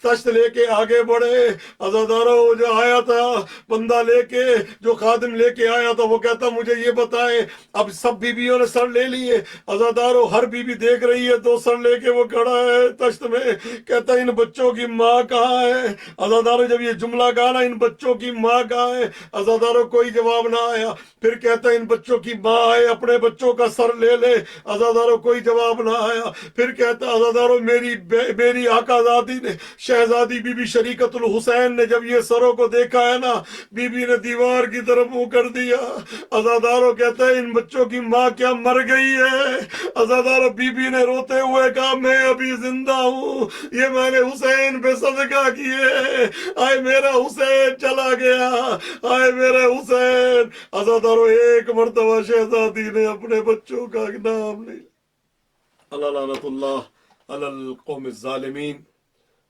تشت لے کے آگے بڑھے۔ عزادارو، جو آیا تھا بندہ لے کے، جو خادم لے کے آیا تھا، وہ کہتا مجھے یہ بتائے، اب سب بیویوں نے سر لے لیے۔ عزادارو، ہر بیوی دیکھ رہی ہے، 2 سر لے کے وہ کھڑا ہے تشت میں، کہتا ان بچوں کی ماں کہاں ہے؟ عزادارو، جب یہ جملہ کہا نا، ان بچوں کی ماں کہاں ہے؟ عزادارو، کوئی جواب نہ آیا۔ پھر کہتا ان بچوں کی ماں آئے، اپنے بچوں کا سر لے لے۔ عزادارو، کوئی جواب نہ آیا۔ پھر کہتا عزادارو، میری آقا زادی نے، شہزادی بی بی شریکت الحسین نے جب یہ سروں کو دیکھا ہے نا، بی بی نے دیوار کی طرف منہ کر دیا۔ عزادارو کہتا ہے ان بچوں کی ماں کیا مر گئی ہے؟ عزادارو، بی بی نے روتے ہوئے کہا میں ابھی زندہ ہوں، یہ میں نے حسین پہ صدقہ کیے، آئے میرا حسین چلا گیا، آئے میرے حسین عزادارو ایک مرتبہ شہزادی نے اپنے بچوں کا نام نہیں اللہ لعنت اللہ علی القوم الظالمین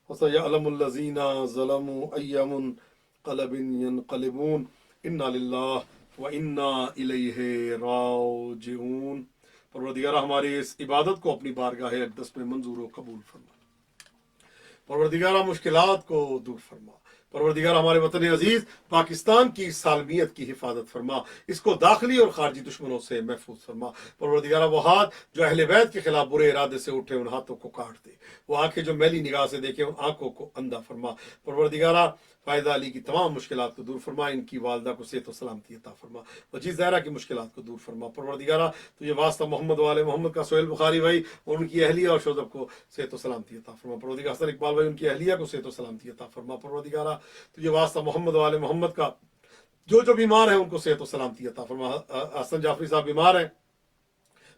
وسيعلم الذين ظلموا أي منقلب ينقلبون إنا لله وإنا إليه راجعون۔ پروردگارہ ہماری اس عبادت کو اپنی بارگاہ اقدس میں منظور و قبول فرما، پروردگارہ مشکلات کو دور فرما، پروردگارہ ہمارے وطن عزیز پاکستان کی سالمیت کی حفاظت فرما، اس کو داخلی اور خارجی دشمنوں سے محفوظ فرما، پروردگارہ وہ ہاتھ جو اہل بیت کے خلاف برے ارادے سے اٹھے ان ہاتھوں کو کاٹ دے، وہ آنکھیں جو میلی نگاہ سے دیکھے ان آنکھوں کو اندھا فرما، پروردگارہ فائدہ علی کی تمام مشکلات کو دور فرما، ان کی والدہ کو صحت و سلامتی عطا فرما، وجیز زہرا کی مشکلات کو دور فرما، پروردگارہ تجھے واسطہ محمد والے محمد کا سہیل بخاری بھائی اور ان کی اہلیہ اور شوذب کو صحت و سلامتی عطا فرما، پروردگار حسن اقبال بھائی ان کی اہلیہ کو صحت و سلامتی عطا فرما، پروردگارہ تجھے واسطہ محمد والے محمد کا جو بیمار ہیں ان کو صحت و سلامتی عطا فرما، حسن جعفری صاحب بیمار ہیں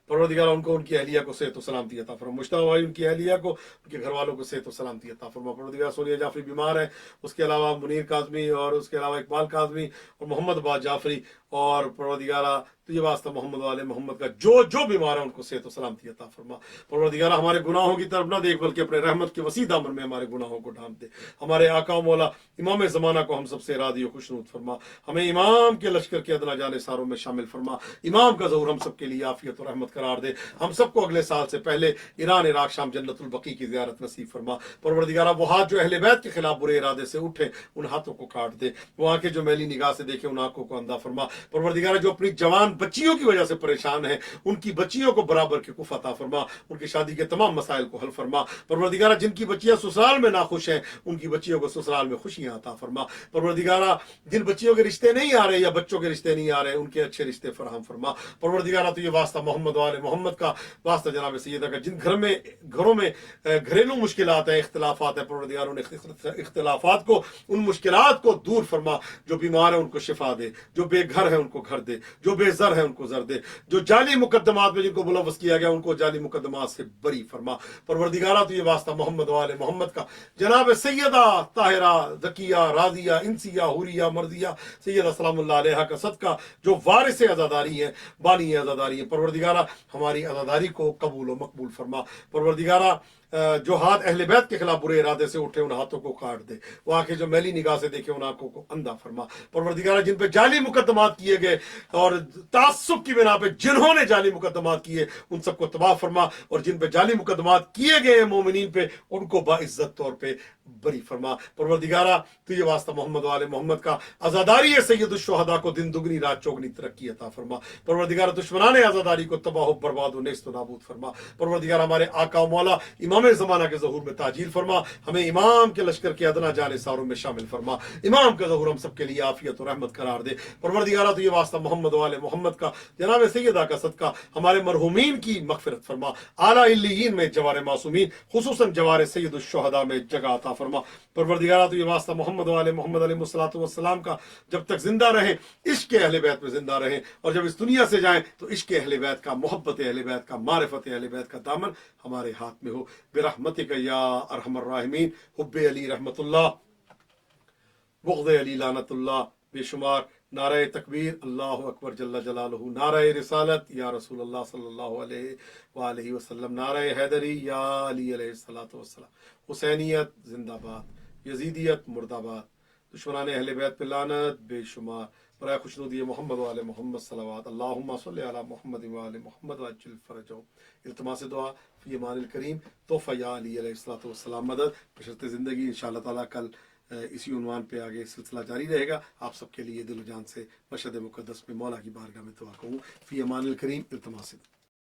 پروردگارہ ان کو ان کی اہلیہ کو صحت و سلامتی عطا فرما، مشتاق بھائی ان کی اہلیہ کو ان کے گھر والوں کو صحت و سلامتی عطا فرما، پروردگارہ سونیا جعفری بیمار ہے، اس کے علاوہ منیر کاظمی اور اس کے علاوہ اقبال کاظمی اور محمد عباس جعفری اور پروردگارہ تجھے واسطہ محمد والے محمد کا جو بیمار ہے ان کو صحت و سلامتی عطا فرما، پروردگارہ ہمارے گناہوں کی طرف نہ دیکھ بلکہ اپنے رحمت کے وسیع دامن میں ہمارے گناہوں کو ڈھانپ دے، ہمارے آقا و مولا امام زمانہ کو ہم سب سے راضی و خوشنود فرما، ہمیں امام کے لشکر کے ادنا جانے ساروں میں شامل فرما، امام کا ظہور ہم سب کے لیے عافیت و رحمت قرار دے، ہم سب کو اگلے سال سے پہلے ایران عراق شام جنت البقیع کی زیارت نصیب فرما، پروردگارہ وہ ہاتھ جو اہل بیت کے خلاف برے ارادے سے اٹھے ان ہاتھوں کو کاٹ دے، وہ آنکھیں جو میلی نگاہ سے دیکھے ان آنکھوں کو اندھا فرما، پروردگارہ جو اپنی جوان بچیوں کی وجہ سے پریشان ہیں ان کی بچیوں کو برابر کے کف عطا فرما، ان کی شادی کے تمام مسائل کو حل فرما، پروردگارہ جن کی بچیاں سسرال میں ناخوش ہیں ان کی بچیوں کو سسرال میں خوشیاں عطا فرما، پروردگارہ جن بچیوں کے رشتے نہیں آ رہے یا بچوں کے رشتے نہیں آ رہے ان کے اچھے رشتے فراہم فرما، پروردگارہ تو یہ واسطہ محمد والے محمد کا واسطہ جناب سیدہ کا جن گھروں میں گھریلو مشکلات ہیں اختلافات ہیں پروردگار ان اختلافات کو ان مشکلات کو دور فرما، جو بیمار ہیں ان کو شفا دے، جو بے گھر ہیں ان کو گھر دے، جو بے زر ہیں ان کو زر دے، جو جعلی مقدمات میں جن کو ملوث کیا گیا ان کو جعلی مقدمات سے بری فرما، پروردگارہ تو یہ واسطہ محمد والے محمد کا جناب سیدہ طاہرہ ذکیہ راضیہ انسیہ حوریہ مرضیہ سیدہ سلام اللہ علیہ کا صدقہ جو وارث عزاداری ہیں بانی عزاداری ہیں، پروردگارہ ہماری عزاداری کو قبول و مقبول فرما، پروردگارہ جو ہاتھ اہل بیت کے خلاف برے ارادے سے اٹھے ان ہاتھوں کو کاٹ دے، وہ آنکھیں جو میلی نگاہ سے دیکھے ان آنکھوں کو اندھا فرما، پروردگارہ جن پہ جعلی مقدمات کیے گئے اور تعصب کی بنا پہ جنہوں نے جعلی مقدمات کیے ان سب کو تباہ فرما، اور جن پہ جعلی مقدمات کیے گئے ہیں مومنین پہ ان کو باعزت طور پہ بری فرما، پروردگارہ تجھے واسطہ محمد والے محمد کا عزاداری سید الشہداء کو دن دگنی رات چوگنی ترقی عطا فرما، پروردگارہ دشمنان عزاداری کو تباہ و برباد و نیست و نابود فرما، پروردگارہ ہمارے آقا و مولا امام زمانہ کے ظہور میں تعجیل فرما، ہمیں امام کے لشکر کے ادنا جانے ساروں میں شامل فرما، امام کا ظہور ہم سب کے لیے عافیت و رحمت قرار دے، پروردگارہ تو یہ واسطہ محمد والے محمد کا جناب سیدہ کا صدقہ ہمارے مرحومین کی مغفرت فرما، اعلیٰ علیین میں جوار معصومین خصوصاً جوار سید الشہداء میں جگہ عطا فرما، پروردگارہ تو یہ واسطہ محمد والے محمد علیہ الصلوۃ والسلام کا جب تک زندہ رہیں عشق اہل بیت میں زندہ رہیں، اور جب اس دنیا سے جائیں تو عشق اہل بیت کا محبت اہل بیت کا معرفت اہل بیت کا دامن ہمارے ہاتھ میں ہو، برحمتک یا ارحم الراحمین، حب علی رحمت اللہ، بغض علی لعنت اللہ، بے شمار نعرہ تکبیر اللہ اکبر جل جلالہ، نعرہ رسالت یا رسول اللہ صلی اللہ علیہ وآلہ وسلم، نعرہ حیدری یا علی علیہ الصلوۃ والسلام، حسینیت زندہ باد، یزیدیت مرد آباد، دشمنان اہل بیت پہ لعنت بے شمار، برائے خوشنودی محمد والے محمد صلوات، اللہم صلی علی محمد وآل محمد وعجل فرجہم، التماس دعا فی امان الکریم، تحفہ یا علی علیہ الصلوۃ والسلام مدد بشرط زندگی، انشاءاللہ تعالیٰ کل اسی عنوان پہ آگے سلسلہ جاری رہے گا، آپ سب کے لیے دل و جان سے مشہد مقدس میں مولا کی بارگاہ میں دعا کروں، فی امان الکریم، التماس